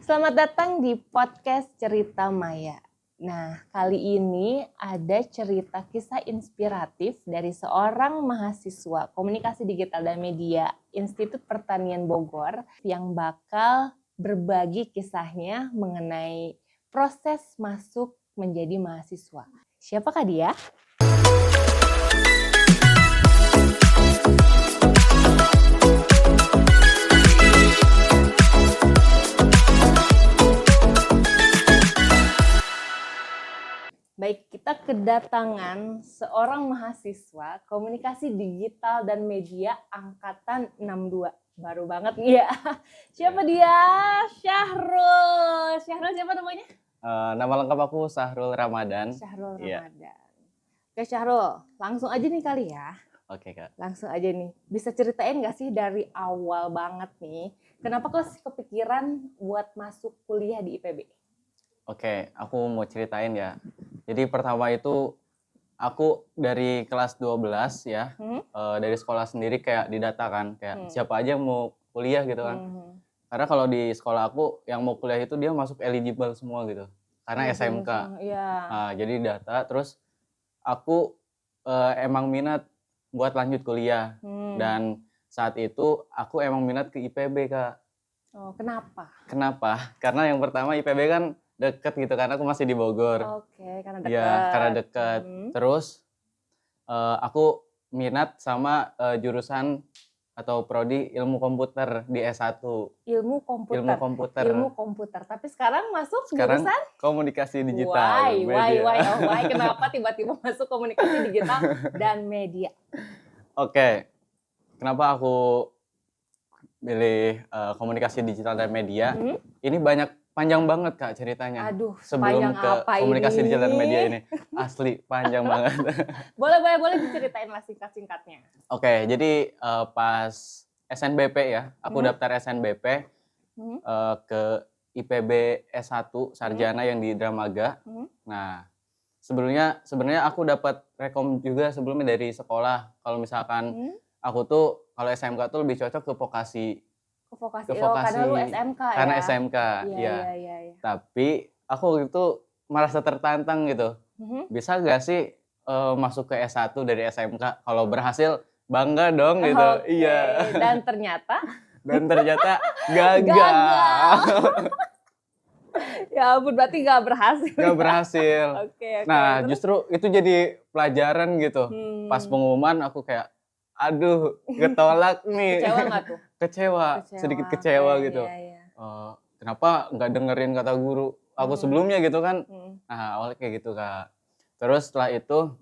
Selamat datang di podcast Cerita Maya. Nah, kali ini ada cerita kisah inspiratif dari seorang mahasiswa Komunikasi Digital dan Media Institut Pertanian Bogor yang bakal berbagi kisahnya mengenai proses masuk menjadi mahasiswa. Siapakah dia? Baik, kita kedatangan seorang mahasiswa Komunikasi Digital dan Media Angkatan 62. Baru banget nih ya. Siapa dia? Syahrul. Syahrul siapa namanya? Nama lengkap aku Sahrul Ramadan. Syahrul Iya. Ramadan. Oke Syahrul, langsung aja nih kali ya. Oke Kak. Langsung aja nih. Bisa ceritain gak sih dari awal banget nih, kenapa kau kepikiran buat masuk kuliah di IPB? Oke, aku mau ceritain ya. Jadi pertama itu aku dari kelas 12 ya, dari sekolah sendiri kayak didatakan kayak siapa aja yang mau kuliah gitu kan. Karena kalau di sekolah aku yang mau kuliah itu dia masuk eligible semua gitu. Karena SMK. Iya. Nah, jadi data terus aku emang minat buat lanjut kuliah. Dan saat itu aku emang minat ke IPB Kak. Oh, kenapa? Kenapa? Karena yang pertama IPB kan deket gitu karena aku masih di Bogor. Oke, karena dekat. Iya, karena deket. Terus aku minat sama jurusan atau prodi ilmu komputer di S1. Ilmu komputer. Ilmu komputer. Tapi sekarang masuk Sekarang jurusan komunikasi digital. Why? Kenapa tiba-tiba masuk komunikasi digital dan media? Oke. Kenapa aku pilih komunikasi digital dan media? Ini panjang banget Kak ceritanya. Aduh, sebelum ke komunikasi ini? digital dan media ini. Asli panjang banget. Boleh diceritain lah singkat-singkatnya. Oke, jadi pas SNBP ya, aku daftar SNBP ke IPB S1 Sarjana yang di Dramaga. Nah, sebenarnya aku dapat rekom juga sebelumnya dari sekolah. Kalau misalkan aku tuh kalau SMK tuh lebih cocok ke vokasi. Ke vokasi. Karena lu SMK ya. Karena SMK, Iya. Tapi aku itu merasa tertantang gitu. Bisa gak sih masuk ke S1 dari SMK? Kalau berhasil bangga dong gitu. Iya. Dan ternyata gagal. Ya ampun, berarti gak berhasil. Gak berhasil. Oke. Nah, justru itu jadi pelajaran gitu. Pas pengumuman aku kayak, aduh, ketolak nih. Kecewa gak tuh? Kecewa. Sedikit kecewa gitu. Iya. Kenapa nggak dengerin kata guru aku sebelumnya gitu kan. Nah, awalnya kayak gitu Kak. Terus setelah itu,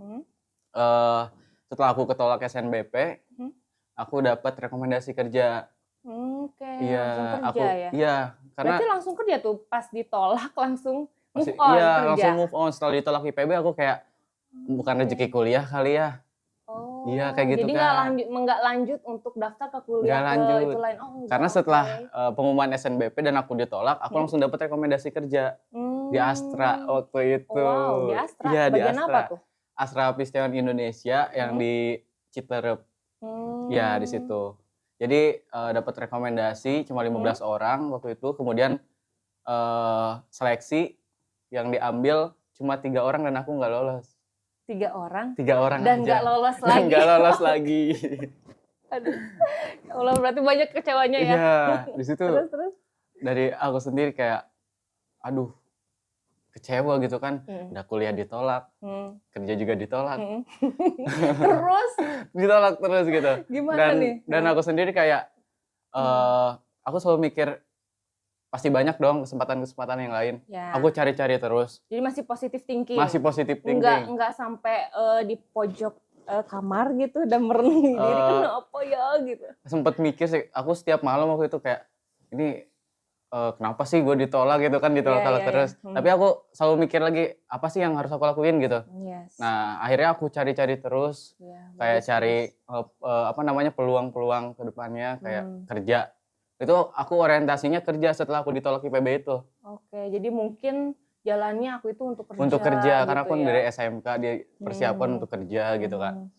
setelah aku ketolak SNBP, aku dapat rekomendasi kerja. Oke, Iya, langsung kerja ya? Iya, karena berarti langsung kerja tuh, pas ditolak langsung move on iya, kerja? langsung move on. Setelah ditolak IPB aku kayak, bukan rezeki kuliah kali ya. Oh, iya, kayak gitu jadi Kak. nggak lanjut untuk daftar ke kuliah Nggak lanjut. ke itu lain? Oh, enggak, karena setelah pengumuman SNBP dan aku ditolak, aku langsung dapat rekomendasi kerja di Astra waktu itu. Wow, di Astra? Iya, di Bagian Astra. apa tuh? Astra Pistion Indonesia yang di Citerep. Ya, di situ. Jadi dapat rekomendasi cuma 15 orang waktu itu. Kemudian seleksi yang diambil cuma 3 orang dan aku nggak lolos. 3 orang? 3 orang dan aja. Nggak lolos lagi? Dan nggak lolos lagi. Aduh, ya Allah, berarti banyak kecewanya ya? Iya, di situ Terus? dari aku sendiri kayak, aduh, kecewa gitu kan. Udah kuliah ditolak, kerja juga ditolak. Terus? Ditolak terus gitu. Gimana nih? Dan aku sendiri kayak, aku selalu mikir, pasti banyak dong kesempatan-kesempatan yang lain. Ya. Aku cari-cari terus. Jadi masih positive thinking? Masih positive thinking. Enggak sampai di pojok kamar gitu dan merenungi diri, kenapa ya gitu? Sempet mikir sih, aku setiap malam waktu itu kayak, ini kenapa sih gue ditolak gitu kan, ditolak-tolak terus. Tapi aku selalu mikir lagi, apa sih yang harus aku lakuin gitu. Nah, akhirnya aku cari-cari terus, kayak cari peluang-peluang ke depannya, kayak kerja. Itu aku orientasinya kerja setelah aku ditolak IPB itu. Oke, jadi mungkin jalannya aku itu untuk kerja. Untuk kerja, gitu karena aku ya? dari SMK dipersiapkan untuk kerja gitu kan.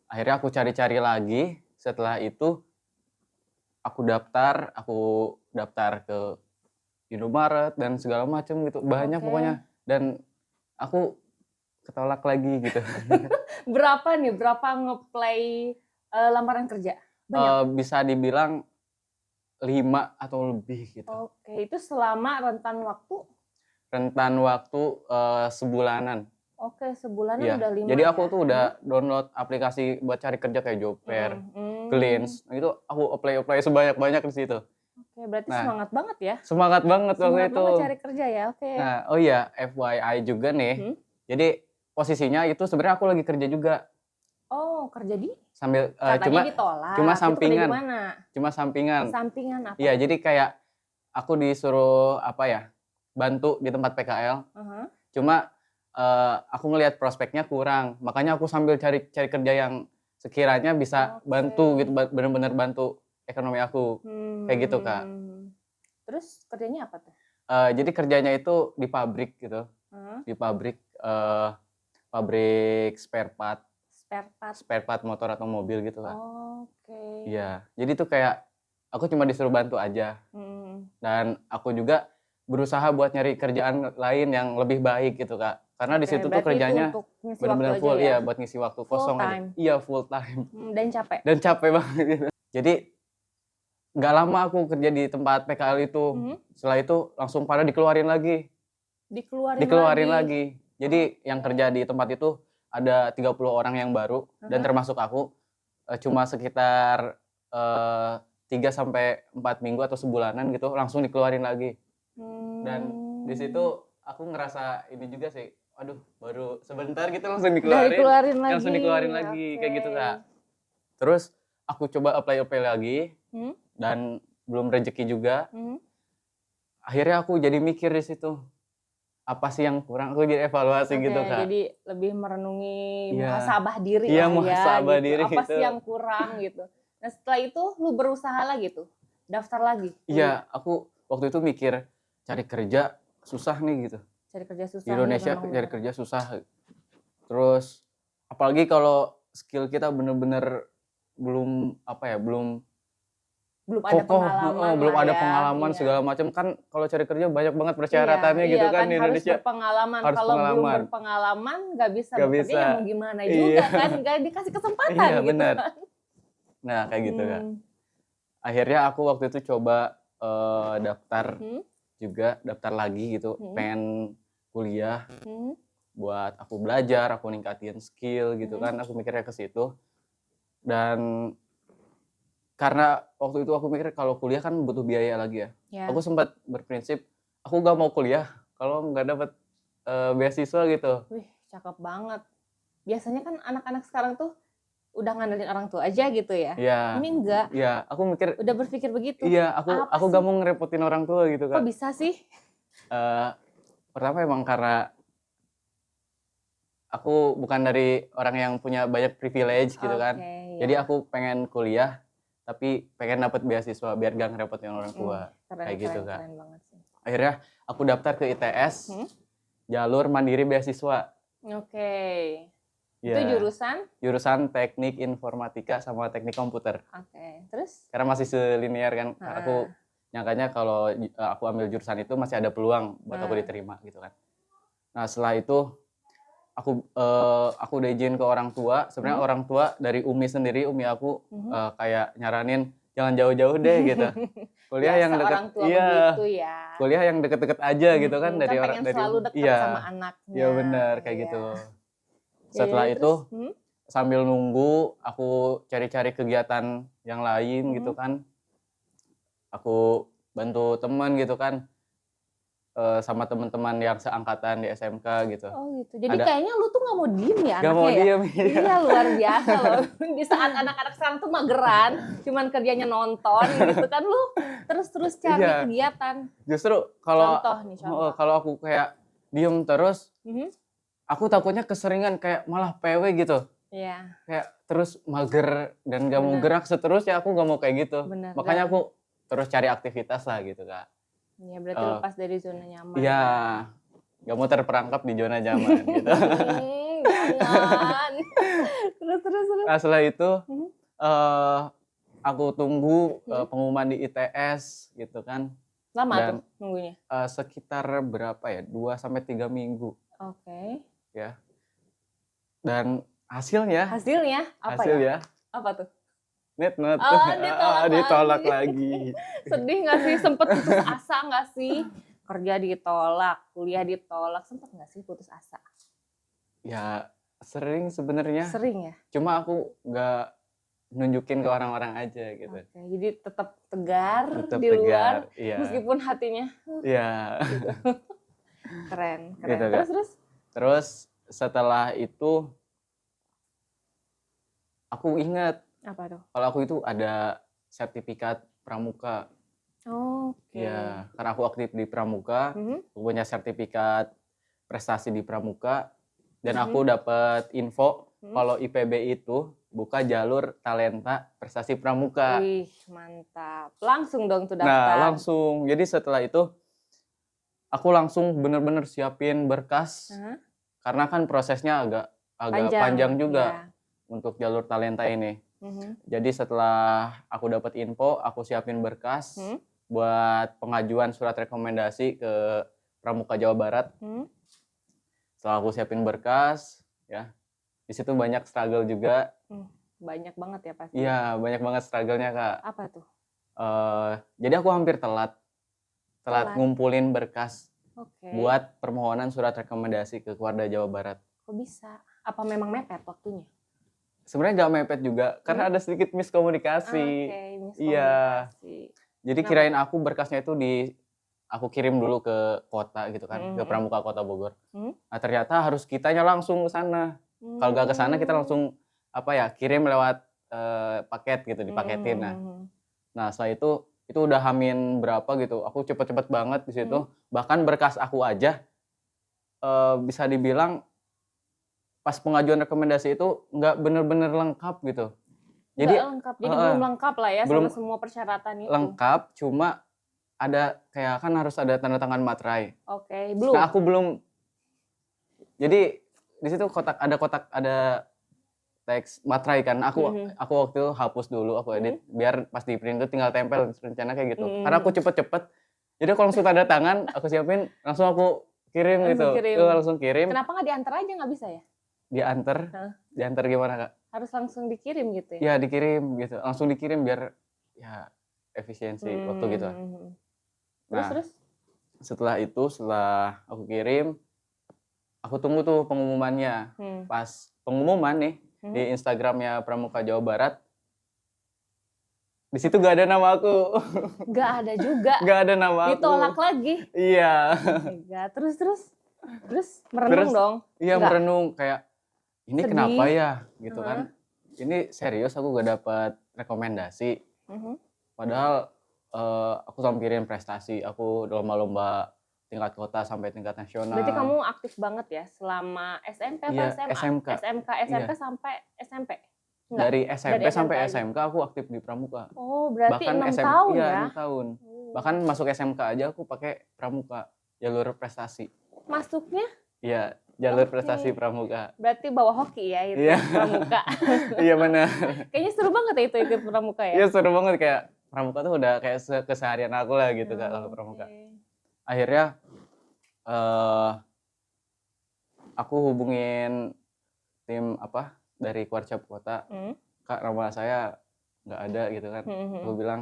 Akhirnya aku cari-cari lagi, setelah itu aku daftar ke Indomaret dan segala macam gitu. Banyak pokoknya. Dan aku ketolak lagi gitu. Berapa nge-play lamaran kerja? Banyak? Bisa dibilang 5 atau lebih gitu. Oke, itu selama rentan waktu? Rentan waktu sebulanan. Oke, sebulanan Iya. udah 5 Jadi aku ya? tuh udah download aplikasi buat cari kerja kayak Jobfair, Glints. Nah, itu aku apply sebanyak-banyak di situ. Oke, berarti Nah, semangat banget ya? Semangat banget waktu Semangat itu. banget cari kerja ya, oke. Nah, oh iya, FYI juga nih. Jadi posisinya itu sebenarnya aku lagi kerja juga. Oh, kerja di? Sambil Katanya ditolak. cuma Itu kerja sampingan. di mana? Cuma sampingan. Sampingan apa? Iya, jadi kayak aku disuruh apa ya? Bantu di tempat PKL. Cuma aku ngelihat prospeknya kurang. Makanya aku sambil cari kerja yang sekiranya bisa bantu gitu, benar-benar bantu ekonomi aku. Kayak gitu, Kak. Terus kerjanya apa tuh? Jadi kerjanya itu di pabrik gitu. Di pabrik pabrik spare part motor atau mobil gitu, Kak. Oke. Iya. Jadi tuh kayak aku cuma disuruh bantu aja. Dan aku juga berusaha buat nyari kerjaan lain yang lebih baik gitu, Kak. Karena di situ tuh kerjanya benar-benar full, ya? Iya, buat ngisi waktu kosong aja. Iya, full time. Dan capek? Dan capek banget gitu. Jadi nggak lama aku kerja di tempat PKL itu. Setelah itu langsung pada dikeluarin lagi. Dikeluarin lagi. Jadi yang kerja di tempat itu ada 30 orang yang baru dan termasuk aku. Cuma sekitar 3-4 minggu atau sebulanan gitu langsung dikeluarin lagi. Dan di situ aku ngerasa ini juga sih, aduh baru sebentar gitu langsung dikeluarin lagi kayak gitu, Kak. Terus aku coba apply lagi dan belum rezeki juga. Akhirnya aku jadi mikir di situ, apa sih yang kurang, aku jadi evaluasi gitu, Kak. Jadi lebih merenungi, muhasabah diri lah ya. Muhasabah gitu. diri apa gitu. sih yang kurang gitu. Nah setelah itu lu berusaha lagi tuh, daftar lagi? Iya, aku waktu itu mikir cari kerja susah nih gitu. Cari kerja susah. Di Indonesia cari kerja susah. Terus apalagi kalau skill kita bener-bener belum ada pengalaman belum ada pengalaman segala macam kan. Kalau cari kerja banyak banget persyaratannya iya, gitu kan di Harus Indonesia. berpengalaman. Kalau belum berpengalaman nggak bisa bekerja ya mau gimana juga kan, nggak dikasih kesempatan gitu. Bener. Nah kayak gitu kan. Akhirnya aku waktu itu coba daftar juga, daftar lagi gitu, pengen kuliah buat aku belajar, aku ningkatin skill gitu kan, aku mikirnya ke situ. Dan karena waktu itu aku mikir kalau kuliah kan butuh biaya lagi ya. Aku sempat berprinsip aku gak mau kuliah kalau nggak dapat beasiswa gitu. Wih, cakep banget. Biasanya kan anak-anak sekarang tuh udah ngandelin orang tua aja gitu ya. Iya. Ini enggak. Iya, aku mikir. Udah berpikir begitu. Iya, aku gak mau ngerepotin orang tua gitu kan. Kok bisa sih? Pertama emang karena aku bukan dari orang yang punya banyak privilege gitu kan. Jadi aku pengen kuliah tapi pengen dapat beasiswa biar gak ngerepotin orang tua. Kayak gitu kan. Keren banget sih. Akhirnya aku daftar ke ITS, jalur mandiri beasiswa. Itu jurusan? Jurusan teknik informatika sama teknik komputer. Terus? Karena masih selinier kan. Aku nyangkanya kalau aku ambil jurusan itu masih ada peluang buat aku diterima gitu kan. Nah setelah itu aku udah izin ke orang tua. Sebenarnya orang tua dari Umi sendiri, Umi aku kayak nyaranin jangan jauh-jauh deh gitu. Kuliah yang dekat, kuliah yang deket-deket aja gitu kan dari orang dari selalu dekat sama anaknya. Iya benar kayak gitu. Setelah itu sambil nunggu aku cari-cari kegiatan yang lain gitu kan. Aku bantu teman gitu kan. Sama teman-teman yang seangkatan di SMK gitu. Oh gitu. Jadi kayaknya lu tuh nggak mau diem ya anaknya ya? Nggak mau diem. Iya luar biasa loh. Di saat anak-anak sekarang tuh mageran, cuman kerjanya nonton gitu kan, lu terus cari kegiatan. Justru kalau aku kayak diem terus, aku takutnya keseringan kayak malah PW gitu. Iya. Kayak terus mager dan gak mau gerak seterusnya, aku gak mau kayak gitu. Makanya aku terus cari aktivitas lah gitu, Kak. Iya, berarti lepas dari zona nyaman. Iya, gak mau terperangkap di zona nyaman gitu. Jangan. Terus. Nah, setelah itu aku tunggu pengumuman di ITS gitu kan. Lama Dan tuh nunggunya? sekitar berapa ya, 2-3 minggu Oke. ya. Dan hasilnya Apa ya? Apa tuh? Netnut. Oh, ditolak Lagi. Sedih nggak sih? Sempet putus asa nggak sih? Kerja ditolak, kuliah ditolak, sempet nggak sih putus asa? Ya sering sebenarnya. Sering ya? Cuma aku nggak nunjukin ke orang-orang aja gitu. Oke, jadi tetap tegar Tetap di luar, tegar, iya. meskipun hatinya Iya. gitu. Keren. Gitu, Kak. Terus setelah itu aku ingat Apa tuh? kalau aku itu ada sertifikat pramuka. Oke. Iya, karena aku aktif di pramuka, aku punya sertifikat prestasi di pramuka, dan aku dapat info kalau IPB itu buka jalur talenta prestasi pramuka. Wih, mantap. Langsung dong tuh Nah, daftar. langsung. Jadi setelah itu aku langsung bener-bener siapin berkas, karena kan prosesnya agak panjang juga untuk jalur talenta ini. Jadi setelah aku dapat info, aku siapin berkas buat pengajuan surat rekomendasi ke Pramuka Jawa Barat. Setelah aku siapin berkas, ya, di situ banyak struggle juga. Banyak banget ya pasti. Iya, banyak banget struggle-nya, Kak. Apa tuh? Jadi aku hampir telat ngumpulin berkas buat permohonan surat rekomendasi ke Warda Jawa Barat. Kok bisa? Apa memang mepet waktunya? Sebenarnya nggak mepet juga, karena ada sedikit miskomunikasi. Miskomunikasi. Iya. Jadi kirain aku berkasnya itu aku kirim dulu ke kota gitu kan, ke Pramuka Kota Bogor. Nah ternyata harus kitanya langsung ke sana. Kalau nggak ke sana kita langsung kirim lewat paket gitu, dipaketin. Nah setelah itu udah hamin berapa gitu, aku cepet-cepet banget di situ. Bahkan berkas aku aja bisa dibilang pas pengajuan rekomendasi itu nggak bener-bener lengkap gitu. Jadi belum lengkap lah ya sama semua persyaratan itu. Lengkap, cuma ada kayak kan harus ada tanda tangan materai. Oke, belum. Nah aku belum. Jadi di situ ada teks materai kan. Aku waktu itu hapus dulu, aku edit biar pas di print itu tinggal tempel, rencana kayak gitu. Karena aku cepet-cepet. Jadi kalau langsung tanda tangan, aku siapin, langsung aku kirim gitu. Langsung kirim. Kenapa nggak diantar aja, nggak bisa ya? Diantar gimana, Kak? Harus langsung dikirim gitu ya? Iya, dikirim gitu. Langsung dikirim biar ya efisiensi waktu gitu. Terus? Setelah aku kirim, aku tunggu tuh pengumumannya. Pas pengumuman nih di Instagramnya Pramuka Jawa Barat, di situ gak ada nama aku. Gak ada juga. Gak ada nama aku. Ditolak lagi. Iya. Terus merenung dong. Iya, merenung kayak ini sedih. Kenapa ya gitu kan. Ini serius aku gak dapat rekomendasi. Padahal aku sampirin prestasi, aku lomba-lomba tingkat kota sampai tingkat nasional. Berarti kamu aktif banget ya selama SMP atau SMA? SMK. SMK sampai SMP? Enggak. Dari SMP sampai SMK aku aktif di Pramuka. Oh, berarti 6 tahun ya? Iya, 6 tahun. Bahkan masuk SMK aja aku pakai Pramuka, jalur prestasi. Masuknya? Iya, jalur prestasi Pramuka. Berarti bawa hoki ya itu Pramuka. Iya benar. Kayaknya seru banget ya itu ikut Pramuka ya? Iya seru banget, kayak Pramuka tuh udah kayak keseharian aku lah gitu Kak kalau Pramuka. Akhirnya aku hubungin tim dari Kuarcap Kota. Kak, nama saya nggak ada gitu kan. Aku bilang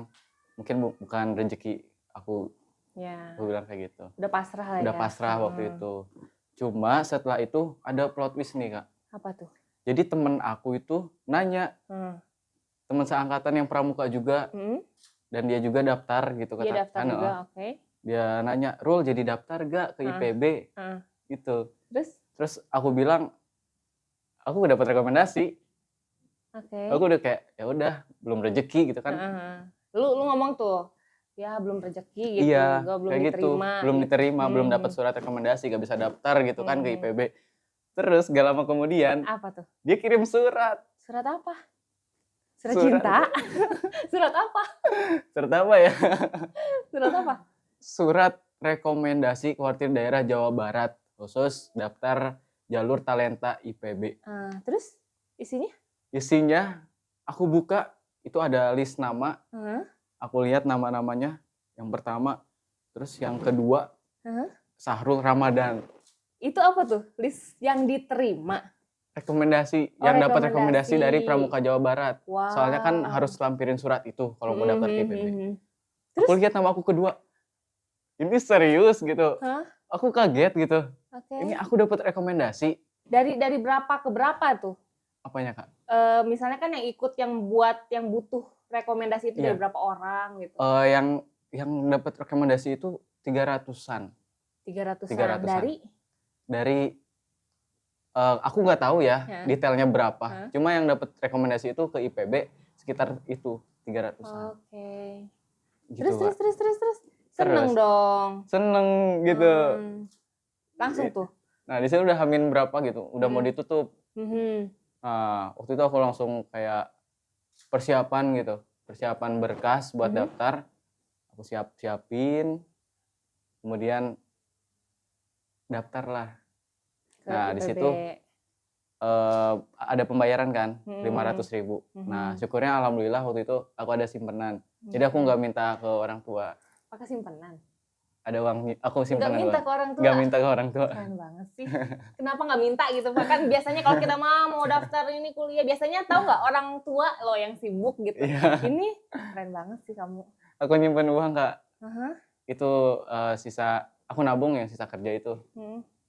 mungkin bukan rezeki aku. Aku bilang kayak gitu. Udah pasrah lah ya? Udah pasrah waktu itu. Cuma setelah itu ada plot twist nih Kak. Apa tuh? Jadi temen aku itu nanya, temen seangkatan yang Pramuka juga, dan dia juga daftar gitu. Dia daftar juga, oke. Dia nanya, Rul jadi daftar gak ke IPB? Gitu. Terus aku bilang, aku gak dapat rekomendasi. Aku udah kayak, ya udah belum rezeki gitu kan. Lu ngomong tuh, ya belum rezeki gitu, iya, belum kayak diterima. Gitu. Belum diterima, belum dapat surat rekomendasi, gak bisa daftar gitu kan ke IPB. Terus gak lama kemudian, apa tuh? Dia kirim surat. Surat apa? Surat cinta? Surat apa? Surat apa ya? Surat apa? Surat rekomendasi Kuartir Daerah Jawa Barat, khusus daftar jalur talenta IPB. Terus isinya? Isinya, aku buka, itu ada list nama. Aku lihat nama-namanya. Yang pertama, Terus yang kedua, Sahrul Ramadan. Itu apa tuh? List yang diterima? Rekomendasi, yang dapat rekomendasi dari Pramuka Jawa Barat. Wow. Soalnya kan harus lampirin surat itu kalau mau daftar ke IPB. Terus? Aku lihat nama aku kedua. Ini serius gitu. Aku kaget gitu. Ini aku dapat rekomendasi. Dari berapa ke berapa tuh? Apanya, Kak? Misalnya kan yang ikut yang butuh rekomendasi itu dari berapa orang gitu? Yang dapat rekomendasi itu 300-an. 300-an. Dari aku nggak tahu ya detailnya berapa. Cuma yang dapat rekomendasi itu ke IPB sekitar itu 300-an. Oke. Gitu, terus. Seneng dong. Seneng gitu. Langsung tuh. Nah, di sini udah hamin berapa gitu, udah mau ditutup. Nah, waktu itu aku langsung kayak persiapan gitu, persiapan berkas buat daftar. Aku siapin, kemudian daftar lah. Nah, di situ ada pembayaran kan, 500.000. Nah, syukurnya alhamdulillah waktu itu aku ada simpenan. Jadi aku nggak minta ke orang tua. Pakai simpenan? Ada uang, aku simpenan. Nggak minta ke orang tua? Nggak minta ke orang tua. Keren banget sih. Kenapa nggak minta gitu? Bahkan biasanya kalau kita mau daftar ini kuliah, biasanya tahu nggak orang tua loh yang sibuk gitu. Ini keren banget sih kamu. Aku nyimpen uang, Kak. Itu sisa, aku nabung yang sisa kerja itu.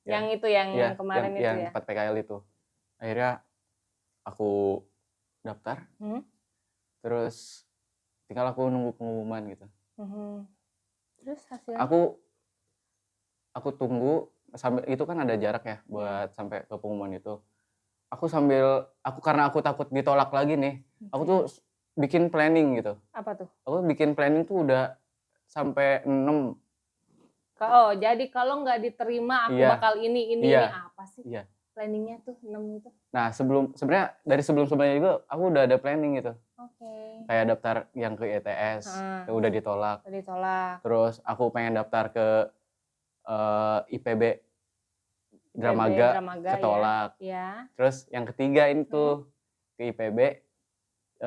Yang itu yang kemarin itu ya? Yang 4 PKL itu. Akhirnya aku daftar. Terus tinggal aku nunggu pengumuman gitu. Terus hasilnya? Aku tunggu sambil itu kan ada jarak ya buat sampai ke pengumuman itu. Karena aku takut ditolak lagi nih. Aku tuh bikin planning gitu. Apa tuh? Aku bikin planning tuh udah sampai 6. Jadi kalau nggak diterima aku bakal ini apa sih? Planningnya tuh 6 itu. Nah, sebenarnya dari sebelum-sebelumnya juga aku udah ada planning gitu. Kayak daftar yang ke ITS, udah ditolak. Terus aku pengen daftar ke IPB Dramaga ketolak. Ya. Terus yang ketiga ini tuh ke IPB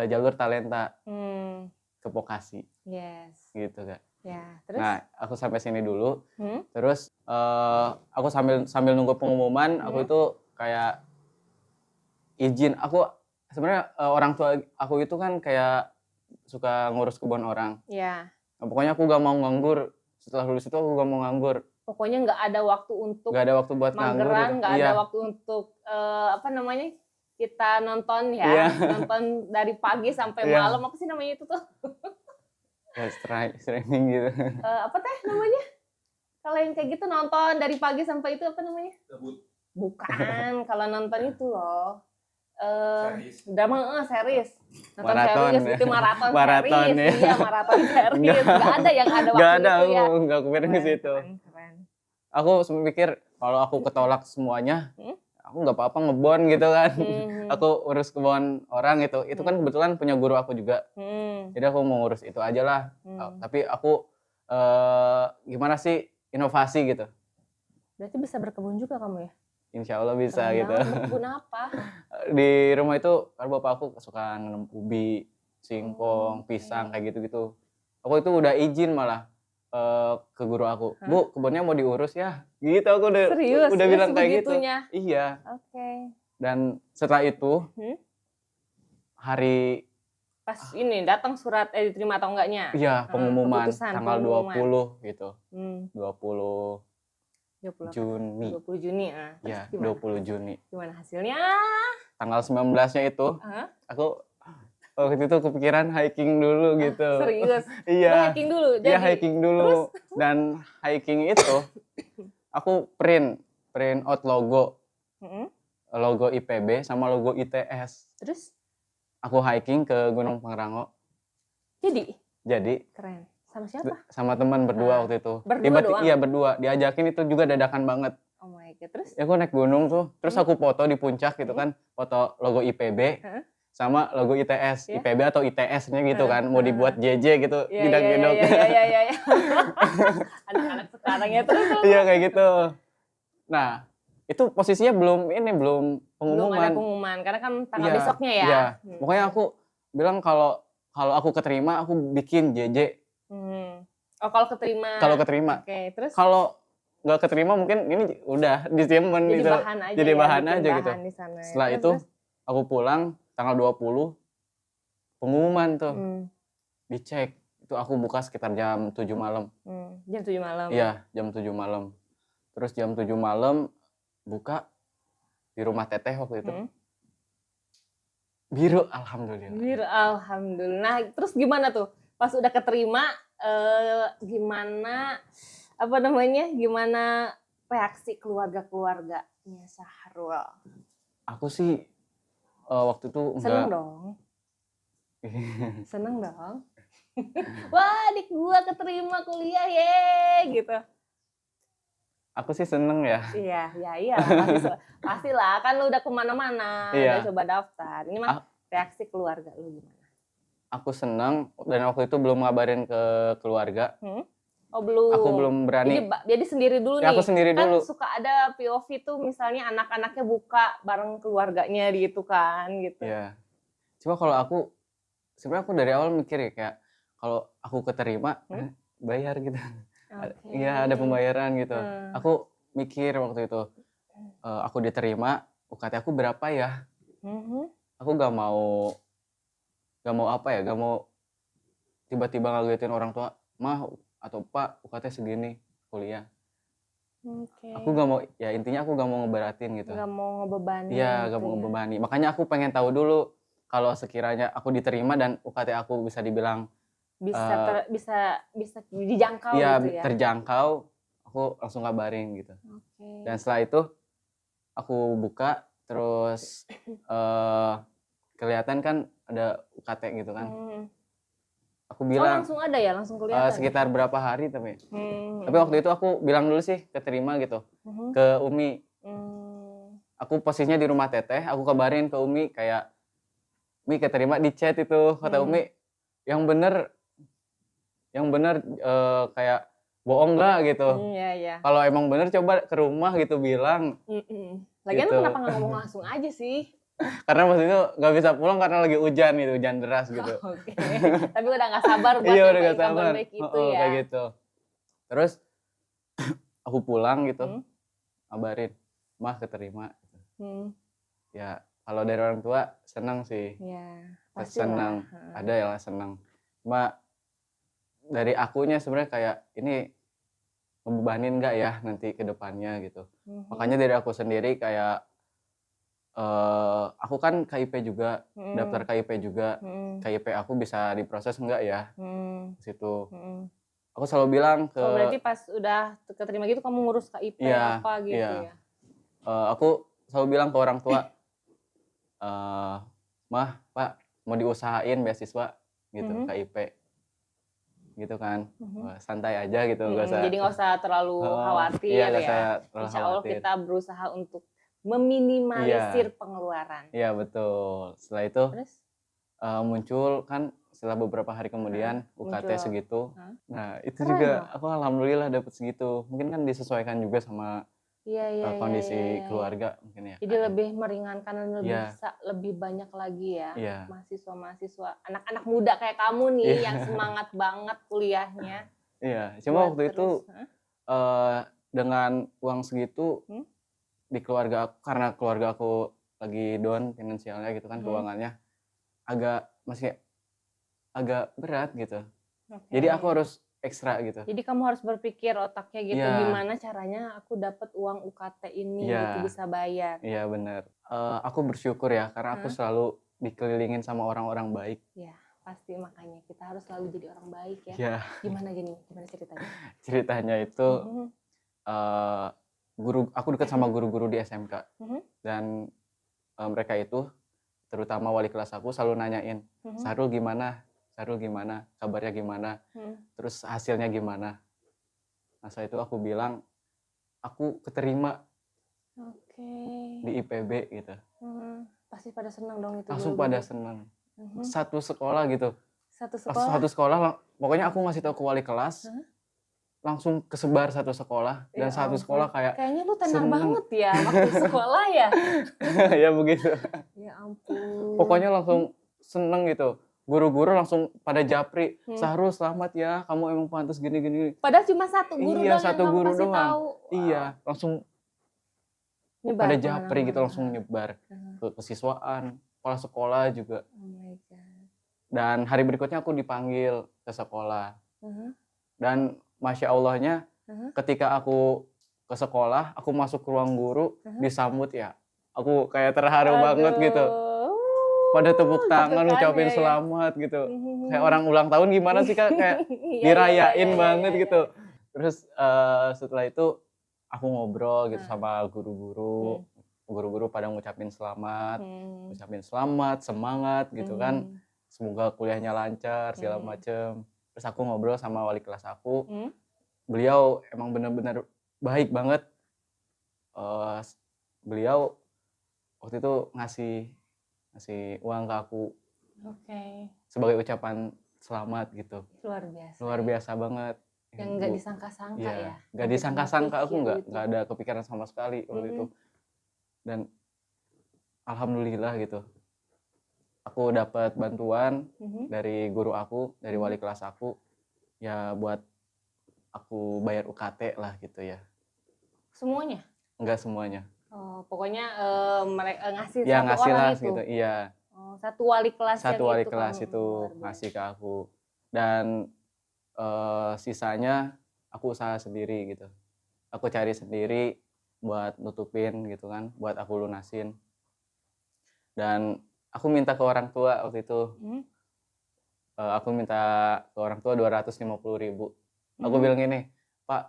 jalur talenta ke Vokasi. Yes. Gitu, Kak. Ya, terus? Nah, aku sampai sini dulu. Terus aku sambil nunggu pengumuman, aku itu kayak izin. Aku sebenarnya orang tua aku itu kan kayak suka ngurus kebun orang. Iya. Nah, pokoknya aku gak mau nganggur. Setelah lulus itu aku gak mau nganggur. Pokoknya nggak ada waktu untuk nggak ada waktu buat nganggur gitu. Nggak ada waktu untuk kita nonton ya. Nonton dari pagi sampai malam. Apa sih namanya itu tuh? Ya, streaming gitu. Apa teh namanya? Kalau yang kayak gitu nonton dari pagi sampai itu apa namanya? Bukan, kalau nonton itu loh. Drama series. Nonton series itu maraton series. Ya. Iya, maraton series. Enggak ada yang ada waktu itu ya. Enggak kepikiran ke situ. Keren. Aku mikir kalau aku ketolak semuanya, aku nggak apa-apa ngebon gitu kan. Aku urus kebun orang itu kan kebetulan punya guru aku juga. Jadi aku mau ngurus itu aja lah. Tapi aku gimana sih inovasi gitu. Berarti bisa berkebun juga kamu ya? Insya Allah bisa gitu. Berkebun apa? Di rumah itu kan bapak aku suka nanam ubi, singkong, pisang kayak gitu-gitu. Aku itu udah izin malah ke guru aku. Bu, kebunnya mau diurus ya? Gitu aku udah bilang kayak gitu. Iya. Oke. Dan setelah itu hari pas ini datang surat diterima atau enggaknya? Iya, pengumuman tanggal 20 gitu. 20 Juni. 20 Juni. Ya, 20 Juni. Gimana hasilnya? Tanggal 19-nya itu, aku waktu itu kepikiran hiking dulu gitu. Serius? Iya. Hiking dulu? Iya, hiking dulu. Terus? Dan hiking itu, aku print out logo. Logo IPB sama logo ITS. Terus? Aku hiking ke Gunung Pangrango. Jadi. Keren. Sama siapa? Sama teman berdua waktu itu. Berdua doang? Iya, berdua. Diajakin itu juga dadakan banget. Oh my God, terus? Ya aku naik gunung tuh. Terus aku foto di puncak gitu kan. Foto logo IPB sama logo ITS. IPB atau ITS-nya gitu kan. Mau dibuat JJ gitu. Gidang-gidang. Iya. Anak-anak sekarang ya terus. Iya, kayak gitu. Nah, itu posisinya belum pengumuman. Belum ada pengumuman. Karena kan tanggal besoknya ya. Iya. Pokoknya aku bilang kalau aku keterima, aku bikin JJ. Oh, kalau keterima. Kalau keterima. Oke, terus? Kalau nggak keterima mungkin ini udah disimpan jadi gitu. Bahan aja Jadi ya, bahan bikin aja gitu. di sana. Setelah itu aku pulang tanggal 20 pengumuman tuh. Dicek. Itu aku buka sekitar jam 7 malam. Jam 7 malam? Iya, jam 7 malam. Terus jam 7 malam buka di rumah teteh waktu itu. Biru, alhamdulillah. Biru, alhamdulillah. Nah, terus gimana tuh? Pas udah keterima, gimana reaksi keluarga-keluarganya Syahrul? Aku sih waktu itu enggak. Seneng dong. Seneng dong. Wah, adik gua keterima kuliah, ye, gitu. Aku sih seneng ya. Iya, pastilah. Kan lu udah kemana-mana, udah coba daftar. Ini mah reaksi keluarga lu gimana? Aku seneng, dan waktu itu belum ngabarin ke keluarga. Oh, belum. Aku belum berani. Jadi sendiri dulu ya, nih. Aku sendiri kan dulu. Suka ada POV tuh misalnya anak-anaknya buka bareng keluarganya gitu kan, gitu. Iya. Cuma kalau sebenarnya aku dari awal mikir ya kayak kalau aku keterima, bayar gitu. Iya, ada pembayaran gitu. Aku mikir waktu itu, aku diterima, UKT aku berapa ya? Aku gak mau tiba-tiba ngagetin orang tua, mah atau pak UKT segini kuliah. Aku gak mau, ya intinya aku gak mau ngeberatin gitu. Gak mau ngebebani. Iya, gak mau ngebebani. Makanya aku pengen tahu dulu kalau sekiranya aku diterima dan UKT aku bisa dibilang bisa dijangkau iya, gitu ya. terjangkau, aku langsung kabarin gitu. Dan setelah itu aku buka terus kelihatan kan ada UKT gitu kan. Aku bilang langsung ada ya, langsung kelihatan. Sekitar berapa hari tapi waktu itu aku bilang dulu sih keterima gitu ke Umi. Aku posisinya di rumah teteh, aku kabarin ke Umi kayak Umi keterima di chat itu, kata Umi yang bener kayak bohong nggak gitu. Iya. Kalau emang bener coba ke rumah gitu bilang. Lagian gitu. Kenapa nggak ngomong langsung aja sih? Karena waktu itu nggak bisa pulang karena lagi hujan deras gitu. Oke. Tapi udah nggak sabar buat udah nggak sabar. Baik itu ya. Kayak gitu. Terus aku pulang gitu, kabarin, mah keterima. Ya kalau dari orang tua senang sih. Iya. Senang. Ada ya lah senang. Cuma dari akunya sebenarnya kayak ini ngebebanin nggak ya nanti ke depannya gitu. Makanya dari aku sendiri kayak aku kan KIP juga, daftar KIP juga. KIP aku bisa diproses enggak ya? Situ. Aku selalu bilang ke berarti pas udah keterima gitu kamu ngurus KIP apa gitu ya? Aku selalu bilang ke orang tua, mah, Pak, mau diusahain beasiswa gitu, KIP. Gitu kan, santai aja gitu, jadi nggak usah terlalu khawatir ya. Insya Allah kita berusaha untuk meminimalisir pengeluaran. Iya betul. Setelah itu muncul kan setelah beberapa hari kemudian UKT segitu. Nah itu keren juga aku alhamdulillah dapet segitu. Mungkin kan disesuaikan juga sama kondisi keluarga mungkin ya. Jadi lebih meringankan dan bisa lebih banyak lagi ya mahasiswa-mahasiswa, anak-anak muda kayak kamu nih yang semangat banget kuliahnya. Iya, cuma waktu itu dengan uang segitu di keluarga aku, karena keluarga aku lagi down finansialnya gitu kan, keuangannya masih agak berat gitu. Jadi aku harus ekstra gitu. Jadi kamu harus berpikir otaknya gitu, gimana caranya aku dapat uang UKT ini gitu bisa bayar. Iya benar. Aku bersyukur ya karena aku selalu dikelilingin sama orang-orang baik. Iya pasti, makanya kita harus selalu jadi orang baik ya. Gimana ceritanya? Ceritanya itu aku dekat sama guru-guru di SMK dan mereka itu terutama wali kelas aku selalu nanyain, Syahrul gimana, kabarnya gimana, terus hasilnya gimana. Nah setelah itu aku bilang, aku keterima di IPB gitu. Pasti pada senang dong itu. Langsung pada senang. Satu sekolah gitu. Satu sekolah? Satu sekolah, pokoknya aku ngasih tahu ke wali kelas, langsung kesebar satu sekolah. Dan satu sekolah kayaknya lu tenar banget ya waktu sekolah ya? Ya begitu. Ya ampun. Pokoknya langsung seneng gitu. guru-guru langsung pada japri, Sahrul selamat ya, kamu emang pantas gini-gini. Padahal cuma satu guru Iya, doang satu yang kamu guru kasih doang. tahu. Iya, langsung Nyebar pada japri kemana-mana. gitu, langsung nyebar ke kesiswaan, kepala sekolah juga. Oh my God. Dan hari berikutnya aku dipanggil ke sekolah. Dan Masya Allahnya ketika aku ke sekolah, aku masuk ke ruang guru, disambut ya. Aku kayak terharu banget gitu. Pada tepuk tangan, gitu kan, ngucapin ya. selamat gitu. Kayak orang ulang tahun gimana sih Kak? Kayak dirayain banget gitu. Terus setelah itu aku ngobrol gitu sama guru-guru. Guru-guru pada ngucapin selamat, semangat gitu kan. Semoga kuliahnya lancar segala macem. Terus aku ngobrol sama wali kelas aku. Beliau emang benar-benar baik banget. Beliau waktu itu ngasih uang ke aku. Sebagai ucapan selamat gitu. Luar biasa banget. Yang nggak disangka-sangka ya. Nggak disangka-sangka, aku nggak ada kepikiran sama sekali waktu itu. Dan alhamdulillah gitu. Aku dapat bantuan dari guru aku, dari wali kelas aku, ya buat aku bayar UKT lah gitu ya. Semuanya? Enggak semuanya. Oh, pokoknya mereka ngasih ya, satu ngasih orang lah itu? Gitu, iya. Oh, satu wali kelas satu yang wali itu kelas kamu itu ngasih ke aku. Dan sisanya aku usaha sendiri gitu. Aku cari sendiri buat nutupin gitu kan, buat aku lunasin. Dan aku minta ke orang tua waktu itu. Aku minta ke orang tua 250.000. Aku bilang gini, Pak,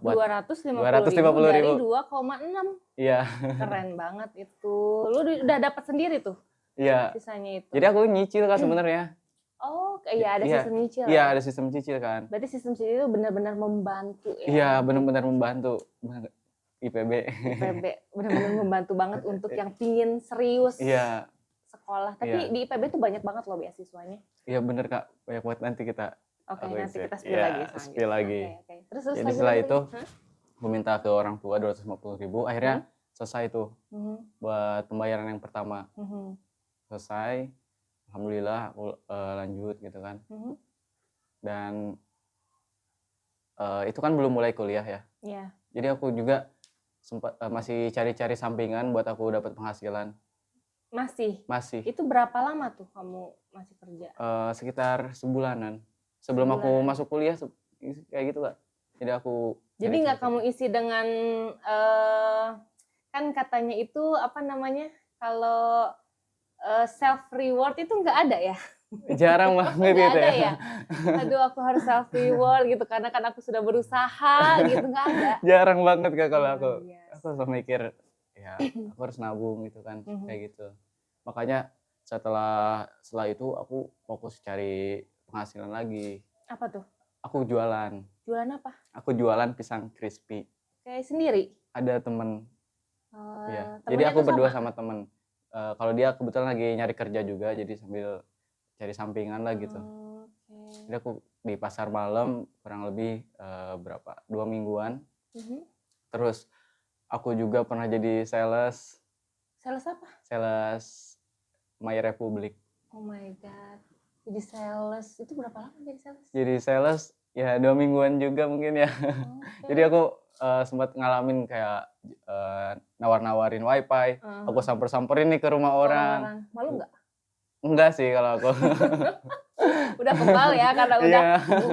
buat 250.000 dari 2,6. Iya. Keren banget itu. Lu udah dapat sendiri tuh? Iya. Sisanya itu. Jadi aku nyicil Kak sebenarnya. Oh, iya ada sistem nyicil. Iya, ada sistem cicil kan. Berarti sistem cicil itu benar-benar membantu ya. Iya, benar-benar membantu. IPB benar-benar membantu banget untuk yang pingin serius sekolah. Tapi di IPB tuh banyak banget loh beasiswanya. Iya bener Kak, banyak banget. Nanti kita nanti kita spill lagi. Terus jadi setelah itu aku minta ke orang tua 250.000. Akhirnya selesai tuh buat pembayaran yang pertama. Selesai, alhamdulillah aku lanjut gitu kan. Dan itu kan belum mulai kuliah ya. Iya. Jadi aku juga sempat masih cari-cari sampingan buat aku dapat penghasilan. Masih. Itu berapa lama tuh kamu masih kerja? Sekitar sebulanan. Sebelum aku masuk kuliah kayak gitu Kak. Jadi nggak kamu isi dengan kan katanya itu apa namanya, kalau self reward itu nggak ada ya? Jarang banget gitu ada ya. Aduh, aku harus self reward gitu karena kan aku sudah berusaha gitu, nggak ada. Jarang banget Kak kalau aku selalu mikir ya aku harus nabung gitu kan, kayak gitu. Makanya setelah itu aku fokus cari penghasilan lagi. Apa tuh? Aku jualan. Jualan apa? Aku jualan pisang crispy. Kayak sendiri? Ada temen. Ya. Jadi aku berdua sama temen. Kalau dia kebetulan lagi nyari kerja juga, jadi sambil cari sampingan lah gitu. Jadi aku di pasar malam kurang lebih 2 mingguan. Terus aku juga pernah jadi sales. Sales apa? Sales My Republic. Oh my God. Jadi sales, itu berapa lama jadi sales? Jadi sales ya 2 mingguan juga mungkin ya. Jadi aku sempat ngalamin kayak nawar-nawarin wifi. Aku samperin nih ke rumah orang. Malu nggak? Enggak sih kalau aku. Udah kebal ya karena udah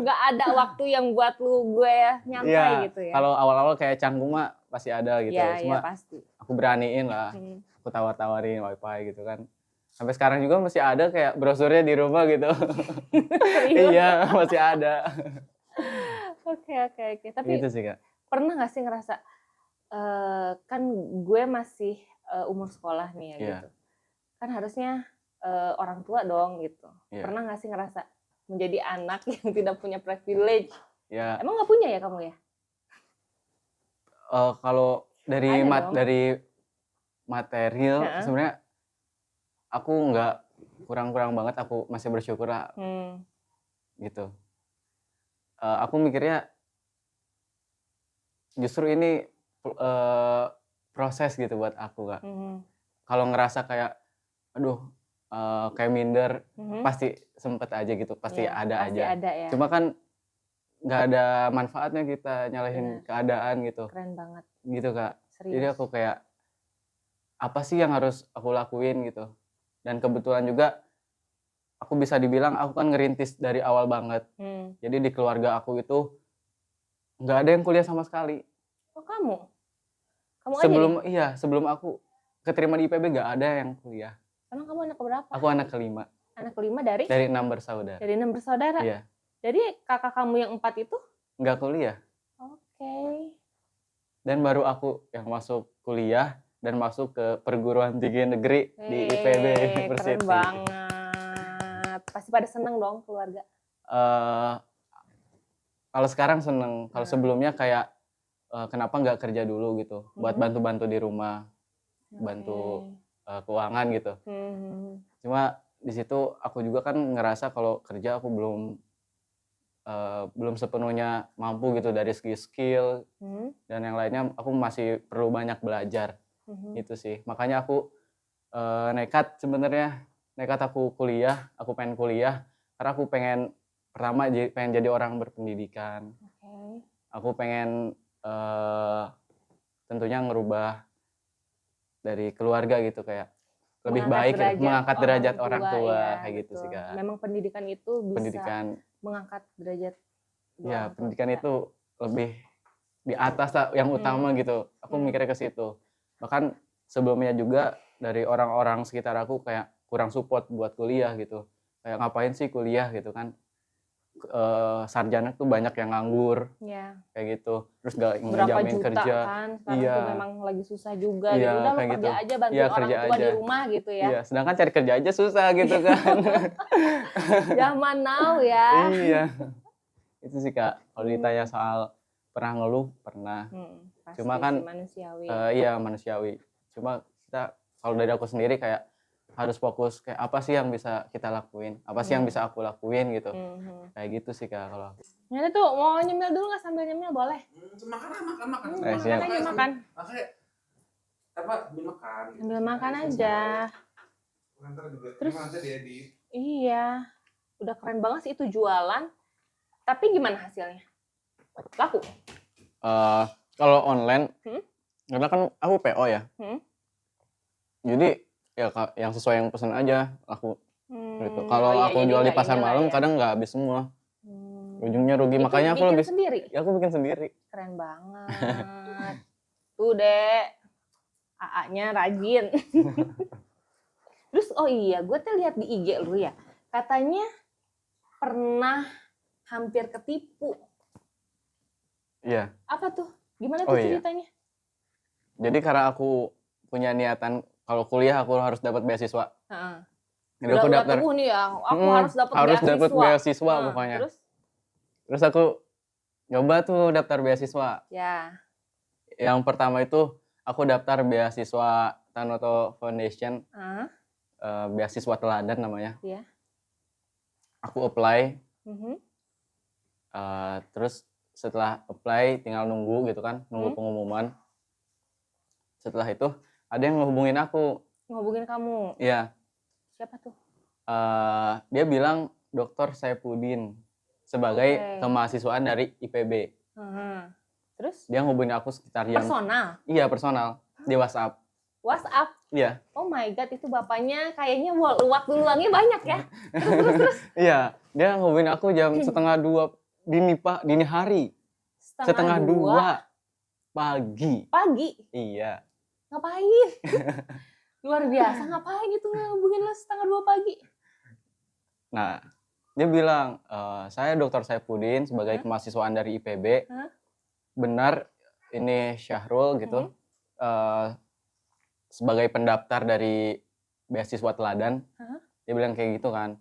nggak ada waktu yang buat gue nyantai gitu ya. Kalau awal-awal kayak canggung mah pasti ada gitu. Cuma pasti. Aku beraniin lah. Aku tawar-tawarin wifi gitu kan. Sampai sekarang juga masih ada kayak brosurnya di rumah gitu. Iya, masih ada. Oke. Tapi gitu sih Kak. Pernah nggak sih ngerasa kan gue masih umur sekolah nih ya gitu. Kan harusnya orang tua dong gitu. Pernah nggak sih ngerasa menjadi anak yang tidak punya privilege? Emang nggak punya ya kamu ya? Kalau dari material sebenarnya aku nggak kurang banget. Aku masih bersyukur lah gitu. Aku mikirnya justru ini proses gitu buat aku Kak. Kalau ngerasa kayak aduh kayak minder, pasti sempet aja gitu, pasti ada pasti aja. ada ya. Cuma kan nggak ada manfaatnya kita nyalahin keadaan gitu. Keren banget. Gitu Kak. Serius. Jadi aku kayak apa sih yang harus aku lakuin gitu. Dan kebetulan juga aku bisa dibilang aku kan ngerintis dari awal banget. Jadi di keluarga aku itu nggak ada yang kuliah sama sekali. Oh kamu? Kamu sebelum aja nih? Sebelum aku keterima di IPB nggak ada yang kuliah. Emang kamu anak keberapa? Aku anak kelima. Anak kelima dari? Dari 6 bersaudara. Dari 6 bersaudara? Iya. Jadi kakak kamu yang 4 itu? Nggak kuliah. Oke. Dan baru aku yang masuk kuliah dan masuk ke perguruan tinggi negeri di IPB University. Keren banget. Pasti pada seneng dong keluarga. Kalau sekarang seneng. Kalau sebelumnya kayak kenapa nggak kerja dulu gitu. Buat bantu-bantu di rumah. Bantu keuangan gitu. Cuma di situ aku juga kan ngerasa kalau kerja aku belum sepenuhnya mampu gitu dari segi skill dan yang lainnya, aku masih perlu banyak belajar. Itu sih makanya aku nekat aku kuliah, aku pengen kuliah karena aku pertama pengen jadi orang berpendidikan. Aku pengen tentunya ngerubah dari keluarga gitu, kayak lebih baik mengangkat derajat orang tua ya, kayak gitu sih Kak. Memang pendidikan itu bisa mengangkat derajat. Ya, pendidikan itu lebih di atas lah, yang utama gitu. Aku mikirnya ke situ. Bahkan sebelumnya juga dari orang-orang sekitar aku kayak kurang support buat kuliah gitu. Kayak ngapain sih kuliah gitu kan. Sarjana tuh banyak yang nganggur. Kayak gitu. Terus gak ngejamin kerja. Kan sekarang tuh memang lagi susah juga gitu. Udah lo kerja gitu. aja, bantuin orang tua di rumah gitu ya. Iya, sedangkan cari kerja aja susah gitu kan. Zaman now ya. Iya. Itu sih Kak, kalau ditanya soal pernah ngeluh, pernah. Cuma kan manusiawi. Iya manusiawi. Cuma kita kalau dari aku sendiri kayak harus fokus kayak apa sih yang bisa kita lakuin, apa sih yang bisa aku lakuin gitu. Kayak gitu sih Kak kalau aku. Nyata tuh mau nyemil dulu nggak? Sambil nyemil boleh. Makan. Siap. Aja makan. Makan. Sambil makan aja. Terus iya, udah keren banget sih itu jualan. Tapi gimana hasilnya? Laku? Kalau online, karena kan aku PO ya. Jadi ya yang sesuai yang pesan aja laku. Gitu. Kalau aku jual di pasar malam kadang nggak habis semua. Ujungnya rugi. Itu makanya aku lebih sendiri. Ya aku bikin sendiri. Keren banget. Tuh Dek, AA-nya rajin. Terus oh iya, gue tuh lihat di IG lu ya. Katanya pernah hampir ketipu. Iya. Apa tuh? Gimana tuh ceritanya? Jadi karena aku punya niatan kalau kuliah aku harus dapat beasiswa. Jadi aku daftar. Nih ya, aku harus dapat beasiswa pokoknya. Terus aku nyoba tuh daftar beasiswa. Ya. Yang pertama itu aku daftar beasiswa Tanoto Foundation. Beasiswa teladan namanya. Iya. Aku apply. Terus setelah apply tinggal nunggu gitu kan, nunggu pengumuman. Setelah itu ada yang ngehubungin aku. Ngehubungin kamu? Iya. Siapa tuh? Dia bilang Dr. Saipudin sebagai kemahasiswaan dari IPB. Terus? Dia ngehubungin aku sekitar jam. Personal? Iya personal, di WhatsApp. WhatsApp? Iya. Oh my god, itu bapaknya kayaknya waktu luangnya banyak ya. Terus. Iya, dia ngehubungin aku jam 1:30 dini hari. 1:30 pagi. Pagi? Iya. Ngapain? Luar biasa, ngapain itu ngehubungin lo 1:30 pagi? Nah, dia bilang, saya Dr. Saipudin sebagai kemahasiswaan dari IPB. Benar, ini Syahrul gitu. Sebagai pendaftar dari beasiswa teladan. Dia bilang kayak gitu kan.